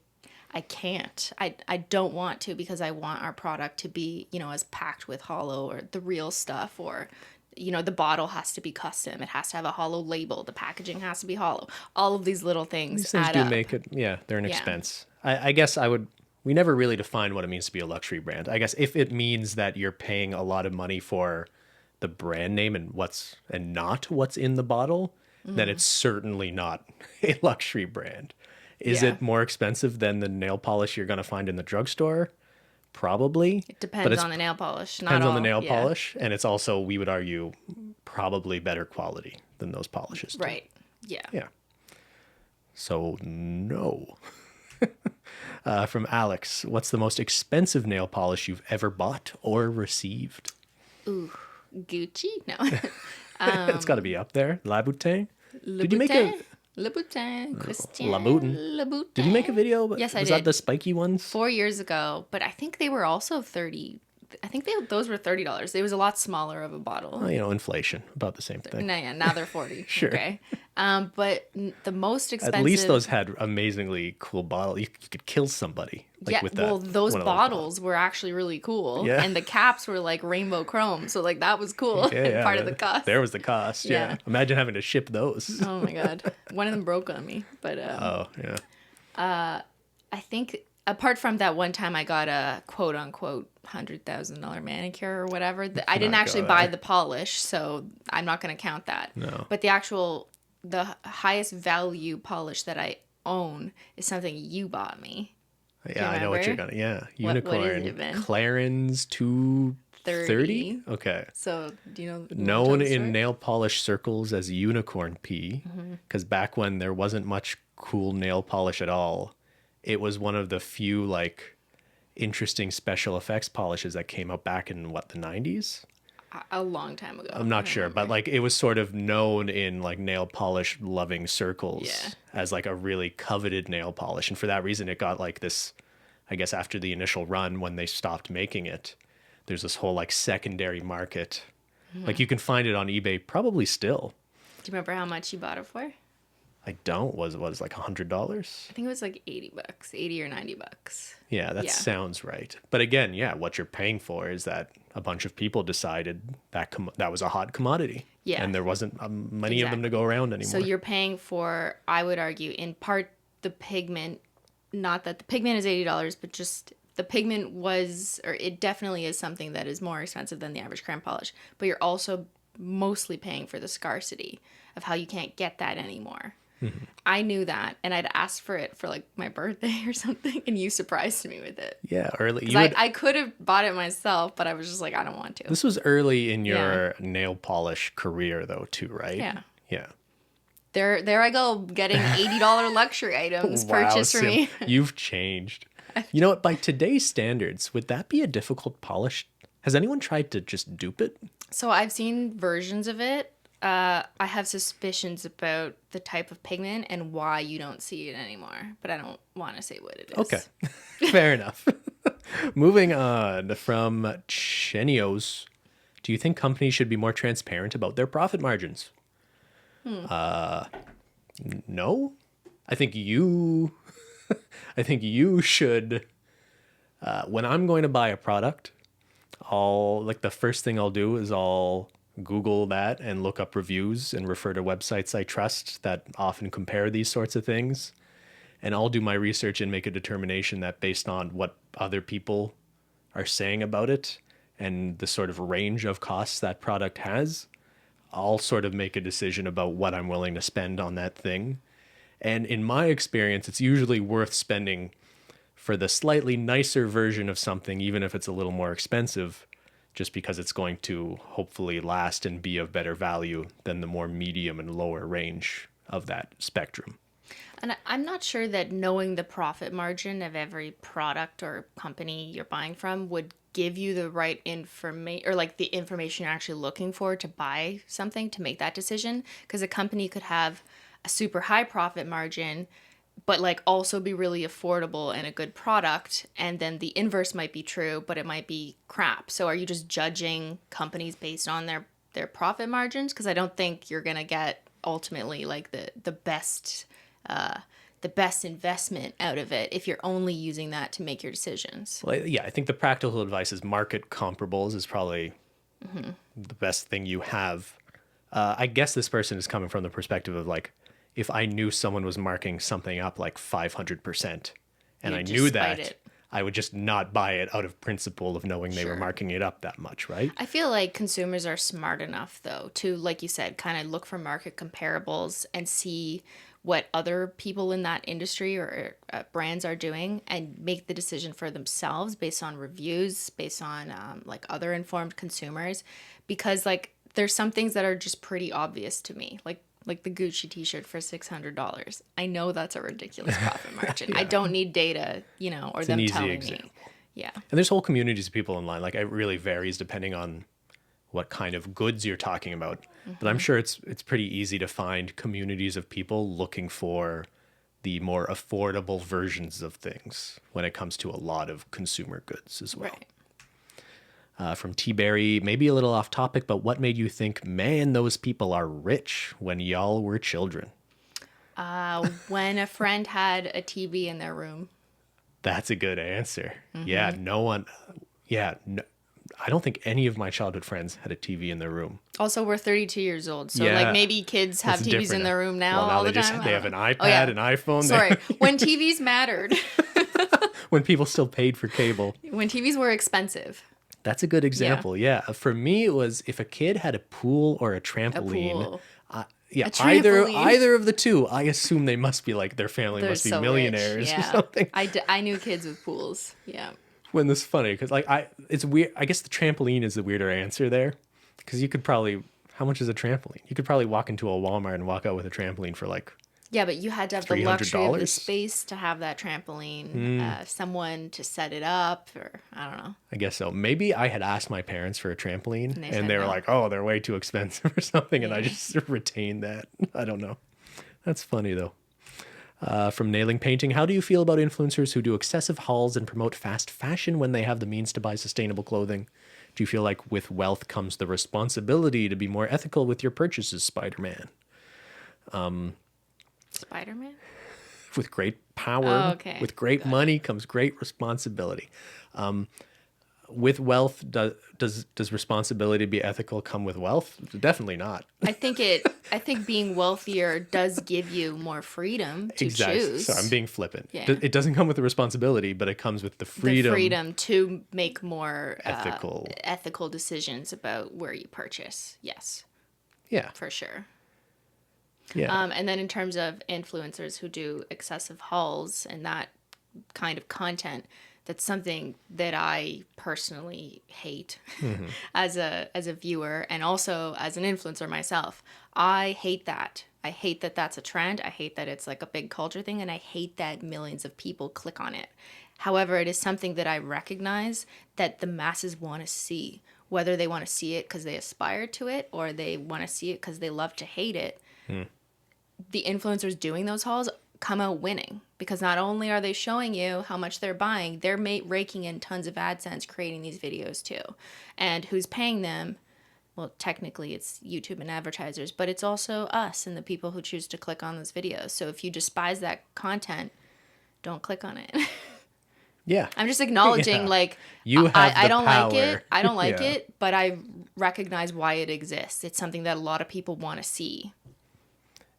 can't. I don't want to, because I want our product to be, as packed with Holo or the real stuff, or the bottle has to be custom. It has to have a Holo label. The packaging has to be Holo. All of these little things These things add do up. make it, they're an expense. I guess we never really defined what it means to be a luxury brand. I guess if it means that you're paying a lot of money for the brand name and not what's in the bottle, then it's certainly not a luxury brand. Is it more expensive than the nail polish you're going to find in the drugstore? Probably. It depends on the nail polish. Depends on the nail polish. And it's also, we would argue, probably better quality than those polishes. Too. Right. Yeah. Yeah. So, no. From Alex, what's the most expensive nail polish you've ever bought or received? Ooh, Gucci? No. It's got to be up there. Louboutin? Did you make Louboutin, Cristine, Louboutin. Did you make a video? Yes, I did. Was that the spiky ones? 4 years ago, but I think they were also 30. I think those were $30. It was a lot smaller of a bottle. Well, inflation, about the same thing. No, yeah, now they're 40. Sure. Okay. But the most expensive. At least those had amazingly cool bottles. You could kill somebody Yeah, with that. well, those one of bottles were actually really cool. Yeah. And the caps were like rainbow chrome. So, like, that was cool Yeah, and yeah, part of the cost. There was the cost. Yeah. Yeah. Imagine having to ship those. Oh my God. One of them broke on me. But Oh, yeah. I think apart from that one time I got a quote unquote $100,000 manicure or whatever, I didn't actually buy the polish. So I'm not going to count that. No. But the highest value polish that I own is something you bought me. Yeah, I know what you're gonna. Yeah, What unicorn. is it, Ben? Clarins 230. 30. Okay. So do you know? Known in nail polish circles as Unicorn P, because back when there wasn't much cool nail polish at all, it was one of the few like interesting special effects polishes that came out back in what, the 90s. A long time ago. I'm not sure, but like it was sort of known in like nail polish loving circles as like a really coveted nail polish. And for that reason, it got like this, I guess after the initial run, when they stopped making it, there's this whole like secondary market. Like you can find it on eBay probably still. Do you remember how much you bought it for? I don't. Was like $100? I think it was like $80, 80 or $90. Yeah, that sounds right. But again, yeah, what you're paying for is that a bunch of people decided that that was a hot commodity. Yeah. And there wasn't many of them to go around anymore. So you're paying for, I would argue, in part the pigment, not that the pigment is $80, but just the pigment was, or it definitely is something that is more expensive than the average crayon polish. But you're also mostly paying for the scarcity of how you can't get that anymore. I knew that, and I'd asked for it for like my birthday or something, and you surprised me with it. Yeah, early. I could have bought it myself, but I was just like, I don't want to. This was early in your nail polish career, though, too, right? Yeah. Yeah. There I go, getting $80 luxury items purchased for me. You've changed. You know what? By today's standards, would that be a difficult polish? Has anyone tried to just dupe it? So I've seen versions of it. I have suspicions about the type of pigment and why you don't see it anymore, but I don't want to say what it is. Okay, fair enough. Moving on from Chenios, do you think companies should be more transparent about their profit margins? No. I think you should. When I'm going to buy a product, the first thing I'll do is I'll Google that and look up reviews and refer to websites I trust that often compare these sorts of things. And I'll do my research and make a determination that based on what other people are saying about it and the sort of range of costs that product has, I'll sort of make a decision about what I'm willing to spend on that thing. And in my experience, it's usually worth spending for the slightly nicer version of something, even if it's a little more expensive, just because it's going to hopefully last and be of better value than the more medium and lower range of that spectrum. And I'm not sure that knowing the profit margin of every product or company you're buying from would give you the right information, or like the information you're actually looking for to buy something to make that decision. Because a company could have a super high profit margin, but like also be really affordable and a good product. And then the inverse might be true, but it might be crap. So are you just judging companies based on their profit margins? Because I don't think you're going to get ultimately like the best investment out of it if you're only using that to make your decisions. Well, yeah, I think the practical advice is market comparables is probably the best thing you have. I guess this person is coming from the perspective of like, if I knew someone was marking something up like 500% and I knew that, I would just not buy it out of principle of knowing they were marking it up that much, right? I feel like consumers are smart enough, though, to, like you said, kind of look for market comparables and see what other people in that industry or brands are doing and make the decision for themselves based on reviews, based on like other informed consumers. Because like there's some things that are just pretty obvious to me, like the Gucci t-shirt for $600. I know that's a ridiculous profit margin. I don't need data, or it's them telling me. Yeah. And there's whole communities of people online. Like it really varies depending on what kind of goods you're talking about. But I'm sure it's pretty easy to find communities of people looking for the more affordable versions of things when it comes to a lot of consumer goods as well. From T-Berry, maybe a little off topic, but what made you think, man, those people are rich when y'all were children? When a friend had a TV in their room. That's a good answer. Yeah, no one, yeah, no, I don't think any of my childhood friends had a TV in their room. Also, we're 32 years old, so Yeah, like maybe kids have it's TVs in different their room now Well, all they the time. they I have don't an know. iPad, Oh, yeah. an iPhone. Sorry, when TVs mattered, When people still paid for cable. when TVs were expensive. That's a good example. Yeah. For me, it was if a kid had a pool or a A trampoline. pool. Yeah, A trampoline. either of the two. I assume they must be like their family They're must be so millionaires rich. or Yeah. something. I knew kids with pools. Yeah. When this is funny because it's weird. I guess the trampoline is the weirder answer there because you could probably how much is a trampoline? You could probably walk into a Walmart and walk out with a trampoline for like Yeah, but you had to have the luxury of the $300. space to have that trampoline, someone to set it up, or I don't know. I guess so. Maybe I had asked my parents for a trampoline they and said they were no. like, "Oh, they're way too expensive or something," and I Yeah. just retained that. I don't know. That's funny though. From Nailing Painting, how do you feel about influencers who do excessive hauls and promote fast fashion when they have the means to buy sustainable clothing? Do you feel like with wealth comes the responsibility to be more ethical with your purchases, Spider-Man? Spider-Man? With great power, Oh, okay. with great money comes great responsibility. With wealth, does responsibility to be ethical come with wealth? Definitely not. I think being wealthier does give you more freedom to choose. So I'm being flippant. Yeah. It doesn't come with the responsibility, but it comes with the freedom. The freedom to make more Ethical. decisions about where you purchase. Yes, Yeah. for sure. Yeah. And then in terms of influencers who do excessive hauls and that kind of content, that's something that I personally hate as a viewer and also as an influencer myself. I hate that. I hate that that's a trend. I hate that it's like a big culture thing, and I hate that millions of people click on it. However, it is something that I recognize that the masses want to see, whether they want to see it because they aspire to it or they want to see it because they love to hate it. The influencers doing those hauls come out winning because not only are they showing you how much they're buying, they're raking in tons of AdSense creating these videos too. And who's paying them? Well, technically it's YouTube and advertisers, but it's also us and the people who choose to click on those videos. So if you despise that content, don't click on it. Yeah. I'm just acknowledging, Yeah. like, You have I the don't like power. it. I don't like Yeah. it, but I recognize why it exists. It's something that a lot of people want to see.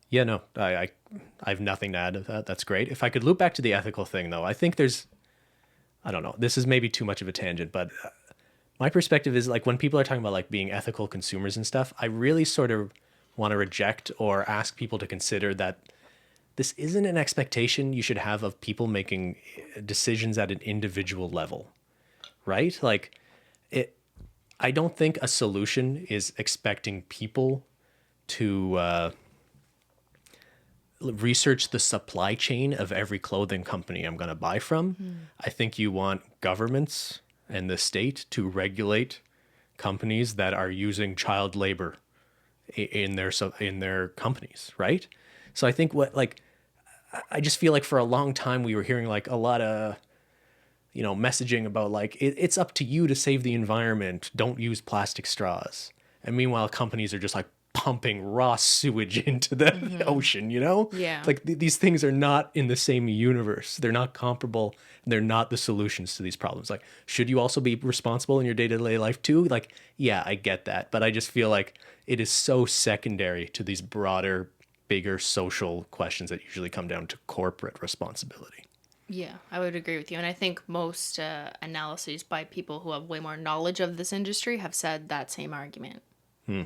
Yeah, no, I have nothing to add to that. That's great. If I could loop back to the ethical thing, though, I think I don't know, this is maybe too much of a tangent, but my perspective is like when people are talking about like being ethical consumers and stuff, I really sort of want to reject or ask people to consider that this isn't an expectation you should have of people making decisions at an individual level, right? Like I don't think a solution is expecting people to research the supply chain of every clothing company I'm going to buy from. I think you want governments and the state to regulate companies that are using child labor in their companies, right? So I think I just feel like for a long time we were hearing like a lot of messaging about like it's up to you to save the environment, don't use plastic straws. And meanwhile companies are just like pumping raw sewage into the ocean, Yeah. Like these things are not in the same universe. They're not comparable. They're not the solutions to these problems. Like, should you also be responsible in your day-to-day life too? Like, yeah, I get that. But I just feel like it is so secondary to these broader, bigger social questions that usually come down to corporate responsibility. Yeah, I would agree with you. And I think most analyses by people who have way more knowledge of this industry have said that same argument.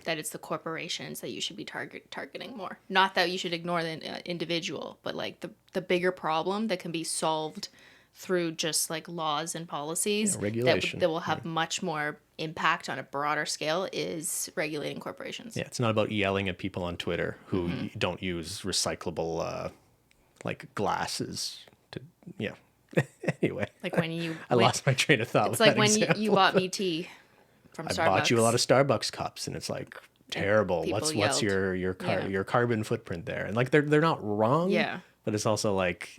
That it's the corporations that you should be targeting more. Not that you should ignore the individual, but like the bigger problem that can be solved through just like laws and policies regulation. that will have much more impact on a broader scale is regulating corporations. Yeah, it's not about yelling at people on Twitter who don't use recyclable like glasses to anyway. Like when I lost my train of thought. It's with like that when example. you bought me tea from I Starbucks. bought you a lot of Starbucks cups, and it's like terrible. people What's yelled. your carbon footprint there? And like they're not wrong. Yeah. But it's also like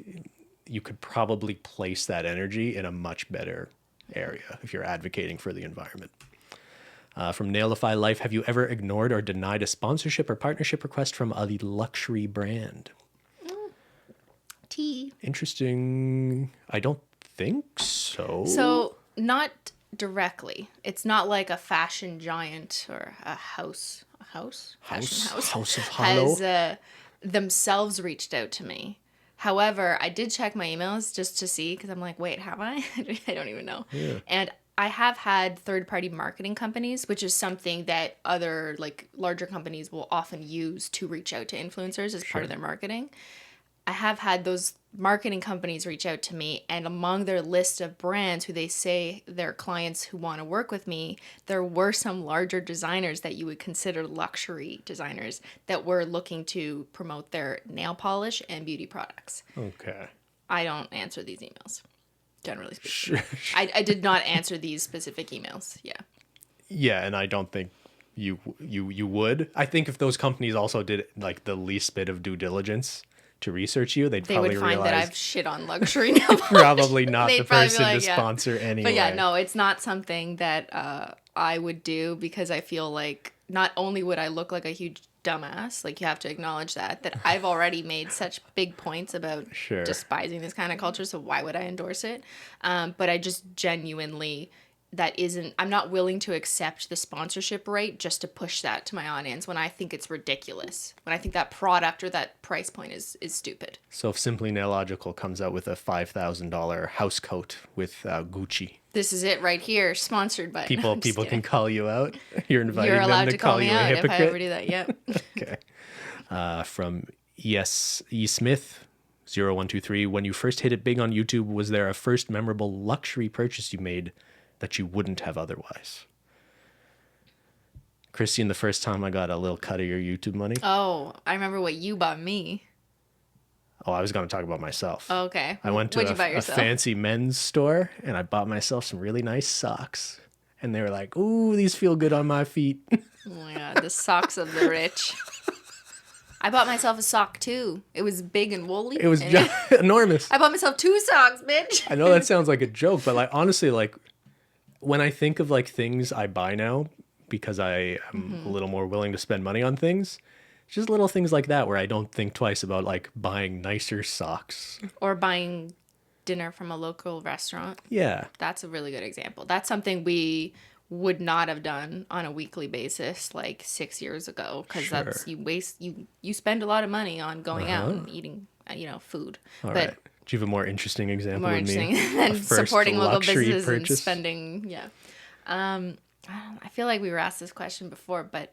you could probably place that energy in a much better area if you're advocating for the environment. From Nailify Life, have you ever ignored or denied a sponsorship or partnership request from a luxury brand? Tea. Interesting. I don't think so. So not directly. It's not like a fashion giant or a house fashion house of Holo has themselves reached out to me. However, I did check my emails just to see, because I'm like, wait, have I? I don't even know. Yeah. And I have had third-party marketing companies, which is something that other like larger companies will often use to reach out to influencers as part of their marketing. I have had those marketing companies reach out to me, and among their list of brands who they say they're clients who want to work with me, there were some larger designers that you would consider luxury designers that were looking to promote their nail polish and beauty products. Okay. I don't answer these emails, generally speaking. Sure. I did not answer these specific emails. Yeah. Yeah, and I don't think you would. I think if those companies also did like the least bit of due diligence to research you, they would find realize that I've shit on luxury nail polish. probably not the probably person like, to sponsor anyway. But yeah, no, it's not something that I would do, because I feel like not only would I look like a huge dumbass, like you have to acknowledge that I've already made such big points about despising this kind of culture, so why would I endorse it? But I just genuinely, I'm not willing to accept the sponsorship rate just to push that to my audience when I think it's ridiculous. When I think that product or that price point is stupid. So if Simply Nailogical comes out with a $5,000 house coat with Gucci, this is it right here, sponsored by... people can call you out. You're inviting You're allowed them to call you me a out hypocrite. if I ever do that, yep. Okay. From E. Smith, 0123, when you first hit it big on YouTube, was there a first memorable luxury purchase you made that you wouldn't have otherwise? Cristine, the first time I got a little cut of your YouTube money. Oh, I remember what you bought me. Oh, I was going to talk about myself. Oh, okay. I went to a fancy men's store and I bought myself some really nice socks. And they were like, ooh, these feel good on my feet. Oh my God, the socks of the rich. I bought myself a sock too. It was big and woolly. It was enormous. I bought myself 2 socks, bitch. I know that sounds like a joke, but like honestly, like when I think of like things I buy now, because I am a little more willing to spend money on things, just little things like that where I don't think twice about like buying nicer socks. Or buying dinner from a local restaurant. Yeah. That's a really good example. That's something we would not have done on a weekly basis like 6 years ago, because that's you spend a lot of money on going out and eating food. All right. Do you have a more interesting example more with interesting me? than supporting local businesses purchase? And spending I feel like we were asked this question before, but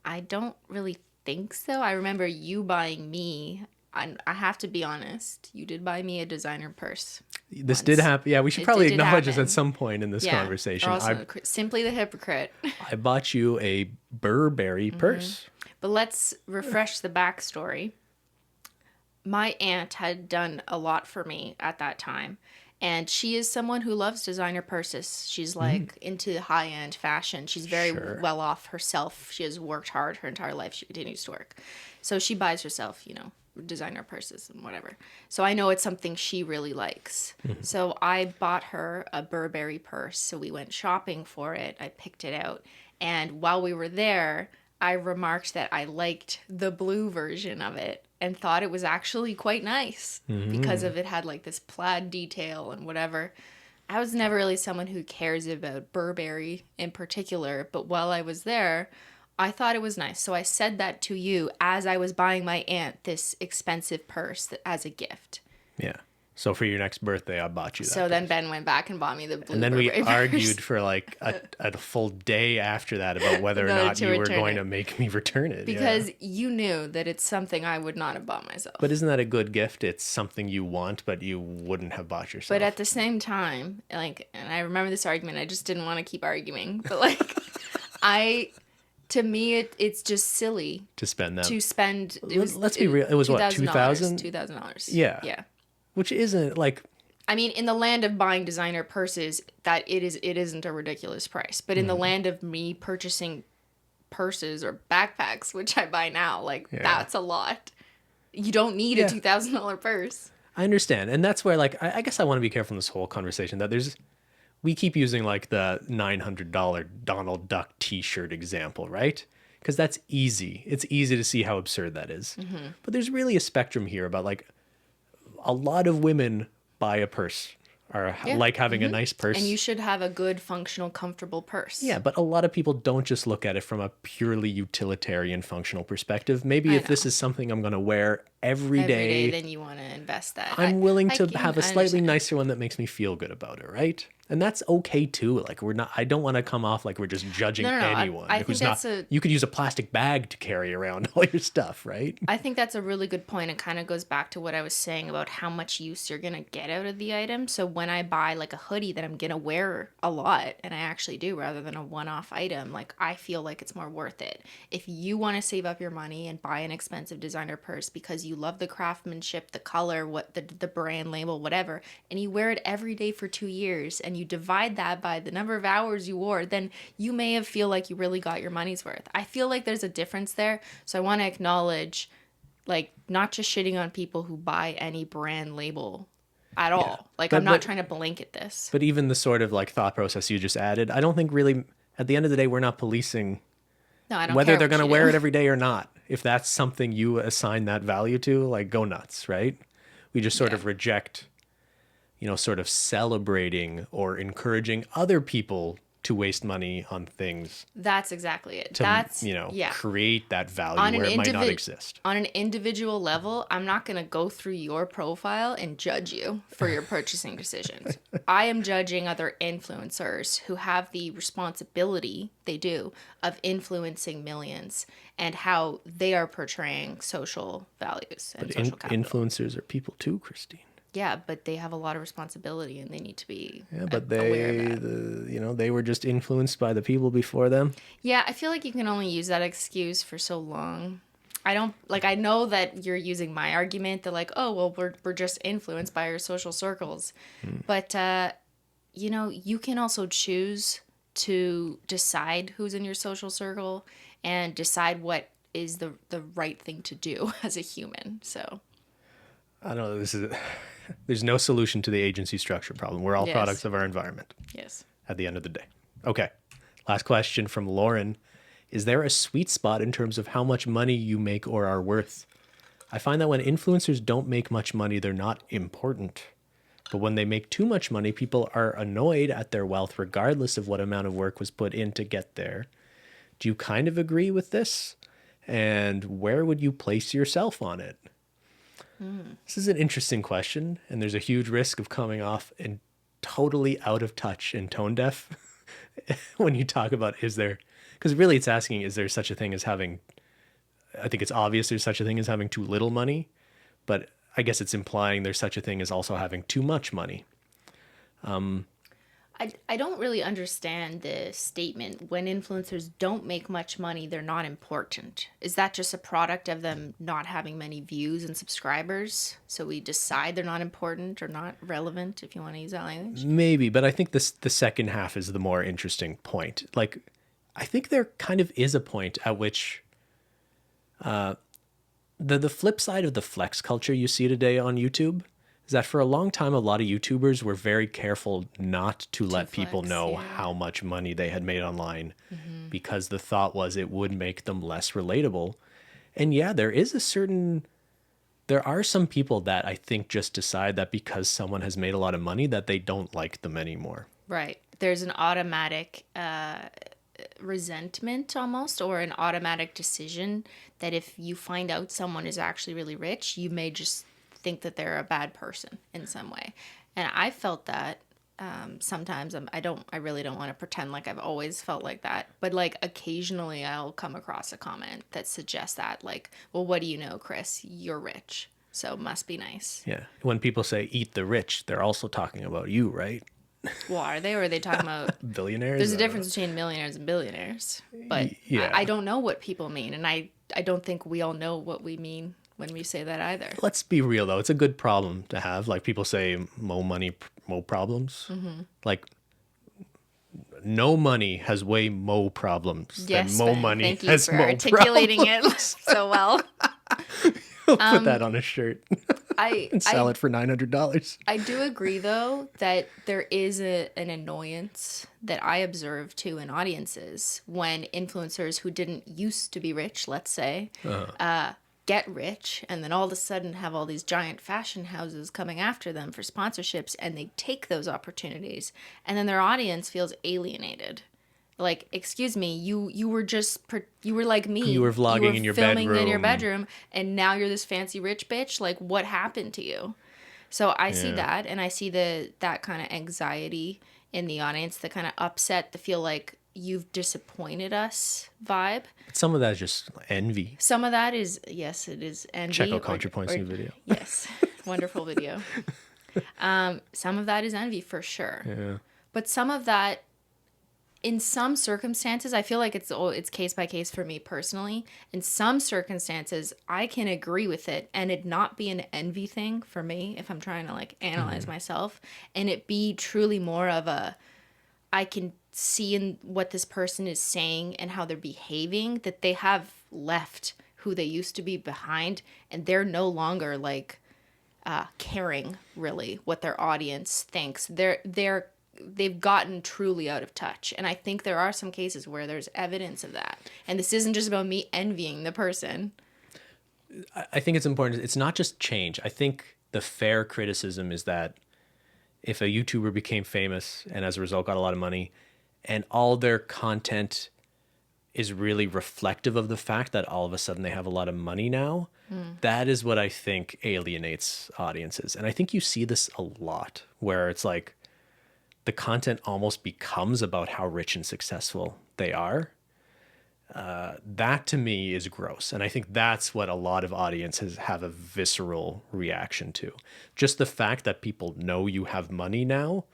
I don't really think so. I remember you buying me, I have to be honest, you did buy me a designer purse. This did happen. Yeah, we should probably acknowledge this at some point in this conversation. Simply the hypocrite. I bought you a Burberry purse. But let's refresh the backstory. My aunt had done a lot for me at that time. And she is someone who loves designer purses. She's like into high-end fashion. She's very well off herself. She has worked hard her entire life. She continues to work. So she buys herself, designer purses and whatever. So I know it's something she really likes. So I bought her a Burberry purse. So we went shopping for it. I picked it out. And while we were there, I remarked that I liked the blue version of it and thought it was actually quite nice because of it had like this plaid detail and whatever. I was never really someone who cares about Burberry in particular, but while I was there, I thought it was nice. So I said that to you as I was buying my aunt this expensive purse as a gift. Yeah. So for your next birthday, I bought you that. So then Ben went back and bought me the blue. And then Burberry we argued for like a full day after that about whether or not you were going to make me return it. Because you knew that it's something I would not have bought myself. But isn't that a good gift? It's something you want, but you wouldn't have bought yourself. But at the same time, like, and I remember this argument, I just didn't want to keep arguing. But like, to me, it's just silly. To spend that. Let's be real. It was what, $2,000? $2,000. Yeah. Yeah. Which isn't like... I mean, in the land of buying designer purses, it isn't a ridiculous price. But in the land of me purchasing purses or backpacks, which I buy now, that's a lot. You don't need a $2,000 purse. I understand. And that's where, like, I guess I want to be careful in this whole conversation that we keep using like the $900 Donald Duck t-shirt example, right? Because that's easy. It's easy to see how absurd that is. But there's really a spectrum here about like a lot of women buy a purse or Yeah. like having a nice purse. And you should have a good, functional, comfortable purse. Yeah, but a lot of people don't just look at it from a purely utilitarian functional perspective. Maybe I if this know. is something I'm going to wear every Every day, day, then you want to invest that. I'm willing to I have a I slightly understand. nicer one that makes me feel good about it, right? And that's okay too. Like I don't want to come off like we're just judging No, no, no. anyone I who's think not. that's a You could use a plastic bag to carry around all your stuff, right? I think that's a really good point. It kind of goes back to what I was saying about how much use you're going to get out of the item. So when I buy like a hoodie that I'm going to wear a lot, and I actually do rather than a one-off item, like I feel like it's more worth it. If you want to save up your money and buy an expensive designer purse because you love the craftsmanship, the color, what the brand label, whatever, and you wear it every day for 2 years and you divide that by the number of hours you wore, then you may have feel like you really got your money's worth. I feel like there's a difference there. So I want to acknowledge, like, not just shitting on people who buy any brand label at all. Like, But- I'm not but- trying to blanket this. But even the sort of like thought process you just added, I don't think really. At the end of the day, we're not policing No, I don't whether care they're what going to you wear do. it every day or not. If that's something you assign that value to, like go nuts, right? We just sort Yeah. of reject, sort of celebrating or encouraging other people to waste money on things That's exactly it. to, That's, yeah. create that value On an where it might not individ- exist. On an individual level, I'm not going to go through your profile and judge you for your purchasing decisions. I am judging other influencers who have the responsibility, they do, of influencing millions and how they are portraying social values and social capital. Influencers are people too, Christine. Yeah, but they have a lot of responsibility and they need to be Yeah, but aware of they, that. they were just influenced by the people before them. Yeah, I feel like you can only use that excuse for so long. I don't like. I know that you're using my argument that like, oh well, we're just influenced by our social circles, but you can also choose to decide who's in your social circle and decide what is the right thing to do as a human. So I don't know. There's no solution to the agency structure problem. We're all Yes. products of our environment yes, at the end of the day. Okay. Last question from Lauren. Is there a sweet spot in terms of how much money you make or are worth? I find that when influencers don't make much money, they're not important. But when they make too much money, people are annoyed at their wealth regardless of what amount of work was put in to get there. Do you kind of agree with this? And where would you place yourself on it? This is an interesting question, and there's a huge risk of coming off and totally out of touch and tone deaf when you talk about because really it's asking, is there such a thing as having, I think it's obvious there's such a thing as having too little money, but I guess it's implying there's such a thing as also having too much money. I don't really understand the statement when influencers don't make much money, they're not important. Is that just a product of them not having many views and subscribers? So we decide they're not important or not relevant, if you want to use that language? Maybe, but I think the second half is the more interesting point. Like, I think there kind of is a point at which the flip side of the flex culture you see today on YouTube is that for a long time, a lot of YouTubers were very careful not to let people flex, know yeah. how much money they had made online because the thought was it would make them less relatable. And yeah, there are some people that I think just decide that because someone has made a lot of money that they don't like them anymore. Right. There's an automatic resentment almost, or an automatic decision that if you find out someone is actually really rich, you may just think that they're a bad person in some way. And I felt that sometimes. I really don't want to pretend like I've always felt like that, but like occasionally I'll come across a comment that suggests that, like, well, what do you know, Chris? You're rich, so it must be nice. Yeah. When people say eat the rich, they're also talking about you, right? Well, are they, or are they talking about Billionaires? there's a I don't know. difference between millionaires and billionaires, but Yeah. I don't know what people mean, and I don't think we all know what we mean when we say that either. Let's be real, though. It's a good problem to have. Like people say, mo money, mo problems. Like, no money has way mo problems Yes, than mo Ben, money thank you has for mo articulating problems. it so well. Put that on a shirt I and sell I it for $900. I do agree, though, that there is an annoyance that I observe too in audiences when influencers who didn't used to be rich, let's say, get rich and then all of a sudden have all these giant fashion houses coming after them for sponsorships, and they take those opportunities, and then their audience feels alienated. Like, excuse me, you were you were like me. You were vlogging in your filming in your bedroom. bedroom, and now you're this fancy rich bitch. Like, what happened to you? So I see Yeah. that, and I see that kind of anxiety in the audience, the kind of upset, the feel like you've disappointed us vibe. But some of that is just envy. Some of that is, yes, it is envy. Check out ContraPoint's new video. Yes, wonderful video. Some of that is envy for sure. Yeah. But some of that, in some circumstances, I feel like it's case by case for me personally. In some circumstances, I can agree with it and it not be an envy thing for me if I'm trying to like analyze myself, and it be truly more of a, I can see in what this person is saying and how they're behaving that they have left who they used to be behind, and they're no longer like caring really what their audience thinks. They've gotten truly out of touch. And I think there are some cases where there's evidence of that. And this isn't just about me envying the person. I think it's important. It's not just change. I think the fair criticism is that if a YouTuber became famous and as a result got a lot of money, and all their content is really reflective of the fact that all of a sudden they have a lot of money now, that is what I think alienates audiences. And I think you see this a lot where it's like, the content almost becomes about how rich and successful they are. That to me is gross. And I think that's what a lot of audiences have a visceral reaction to. Just the fact that people know you have money now,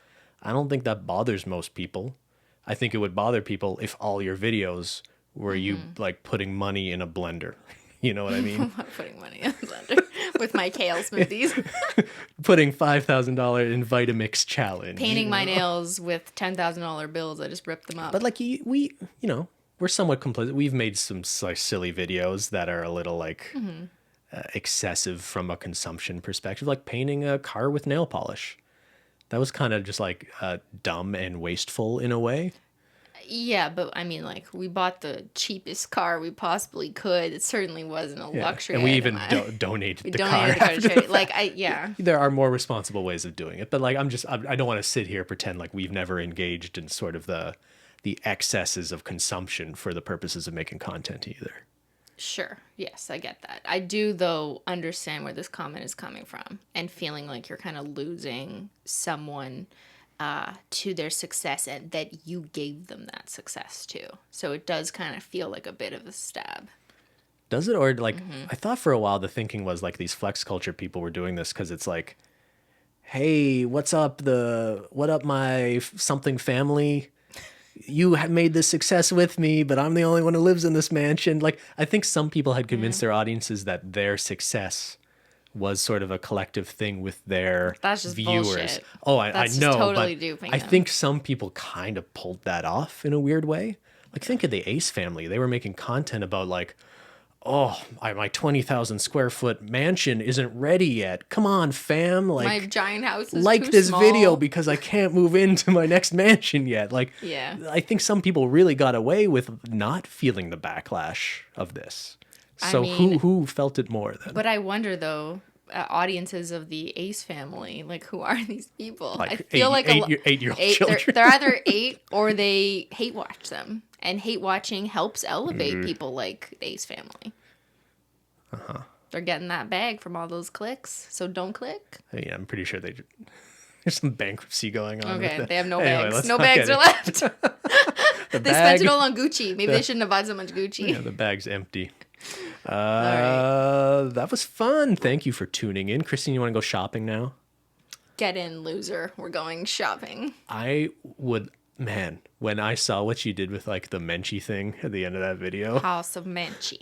I don't think that bothers most people. I think it would bother people if all your videos were you like putting money in a blender. You know what I mean? Putting money in the blender with my kale smoothies. Putting $5,000 in Vitamix challenge. Painting my nails with $10,000 bills. I just ripped them up. But like we're somewhat complicit. We've made some like silly videos that are a little like excessive from a consumption perspective, like painting a car with nail polish. That was kind of just like dumb and wasteful in a way. Yeah, but I mean, like, we bought the cheapest car we possibly could. It certainly wasn't a luxury and we item. even donated the donated car. the car to charity. Like, yeah. There are more responsible ways of doing it, but like I don't want to sit here and pretend like we've never engaged in sort of the excesses of consumption for the purposes of making content either. Sure. Yes, I get that. I do, though, understand where this comment is coming from and feeling like you're kind of losing someone to their success and that you gave them that success to. So it does kind of feel like a bit of a stab. Does it? Or like, I thought for a while the thinking was like these flex culture people were doing this because it's like, hey, what up my something family? You have made this success with me, but I'm the only one who lives in this mansion. Like, I think some people had convinced their audiences that their success was sort of a collective thing with their That's just viewers. bullshit. Oh, I That's know, just totally but duping I them. think some people kind of pulled that off in a weird way. Like, think of the Ace family. They were making content about like, oh, my 20,000 square foot mansion isn't ready yet. Come on, fam. Like, my giant house is like too this small. video because I can't move into my next mansion yet. Like, Yeah. I think some people really got away with not feeling the backlash of this. So mean, who felt it more then? But I wonder, though, audiences of the Ace family, like, who are these people? Like I feel like eight-year-old children. They're either 8 or they hate watch them. And hate watching helps elevate people like the Ace family. Uh-huh. They're getting that bag from all those clicks, so don't click. Yeah, I'm pretty sure there's some bankruptcy going on. Okay, with they have no Anyway, bags. let's No not bags get are it. left. They spent it all on Gucci. Maybe they shouldn't have bought so much Gucci. Yeah, the bag's empty. right. That was fun. Thank you for tuning in. Cristine, you want to go shopping now? Get in, loser. We're going shopping. I would, man, when I saw what you did with like the Menchie thing at the end of that video, House of Menchie.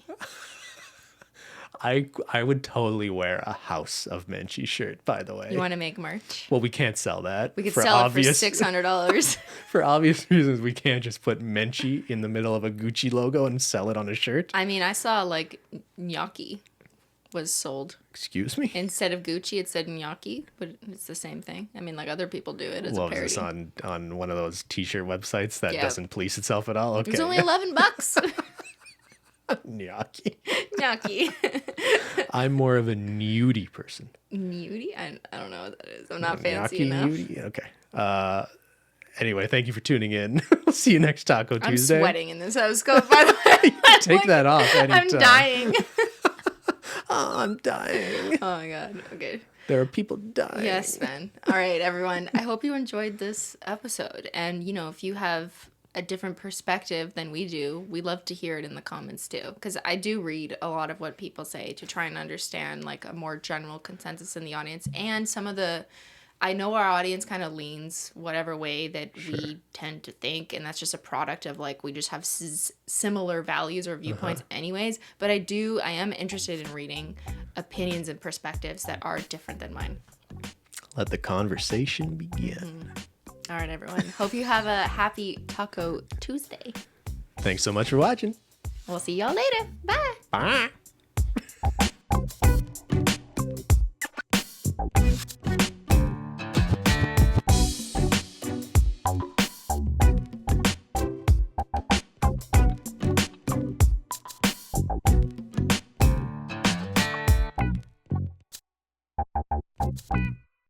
I would totally wear a House of Menchie shirt, by the way. You want to make merch? Well, we can't sell that. We could sell it for $600. For obvious reasons, we can't just put Menchie in the middle of a Gucci logo and sell it on a shirt. I mean, I saw like gnocchi. was sold. Excuse me? Instead of Gucci, it said gnocchi, but it's the same thing. I mean, like, other people do it as a Well, parody. is this on one of those t-shirt websites that Yeah. doesn't police itself at all? Okay. It's only $11. Gnocchi. Gnocchi. I'm more of a nudie person. Nudie? I don't know what that is. I'm not fancy Gnocchi enough. nudie? Okay. Anyway, thank you for tuning in. We'll see you next Taco I'm Tuesday. sweating in this oscope, by the way. Take that off anytime. I'm dying. Oh, I'm dying. Oh my god. Okay. There are people dying. Yes, Ben. All right, everyone. I hope you enjoyed this episode. And, if you have a different perspective than we do, we love to hear it in the comments too. Because I do read a lot of what people say to try and understand like a more general consensus in the audience. And some of I know our audience kind of leans whatever way that we tend to think, and that's just a product of like we just have similar values or viewpoints anyways. But I am interested in reading opinions and perspectives that are different than mine. Let the conversation begin. All right, everyone. Hope you have a happy Taco Tuesday. Thanks so much for watching. We'll see y'all later. Bye. Bye.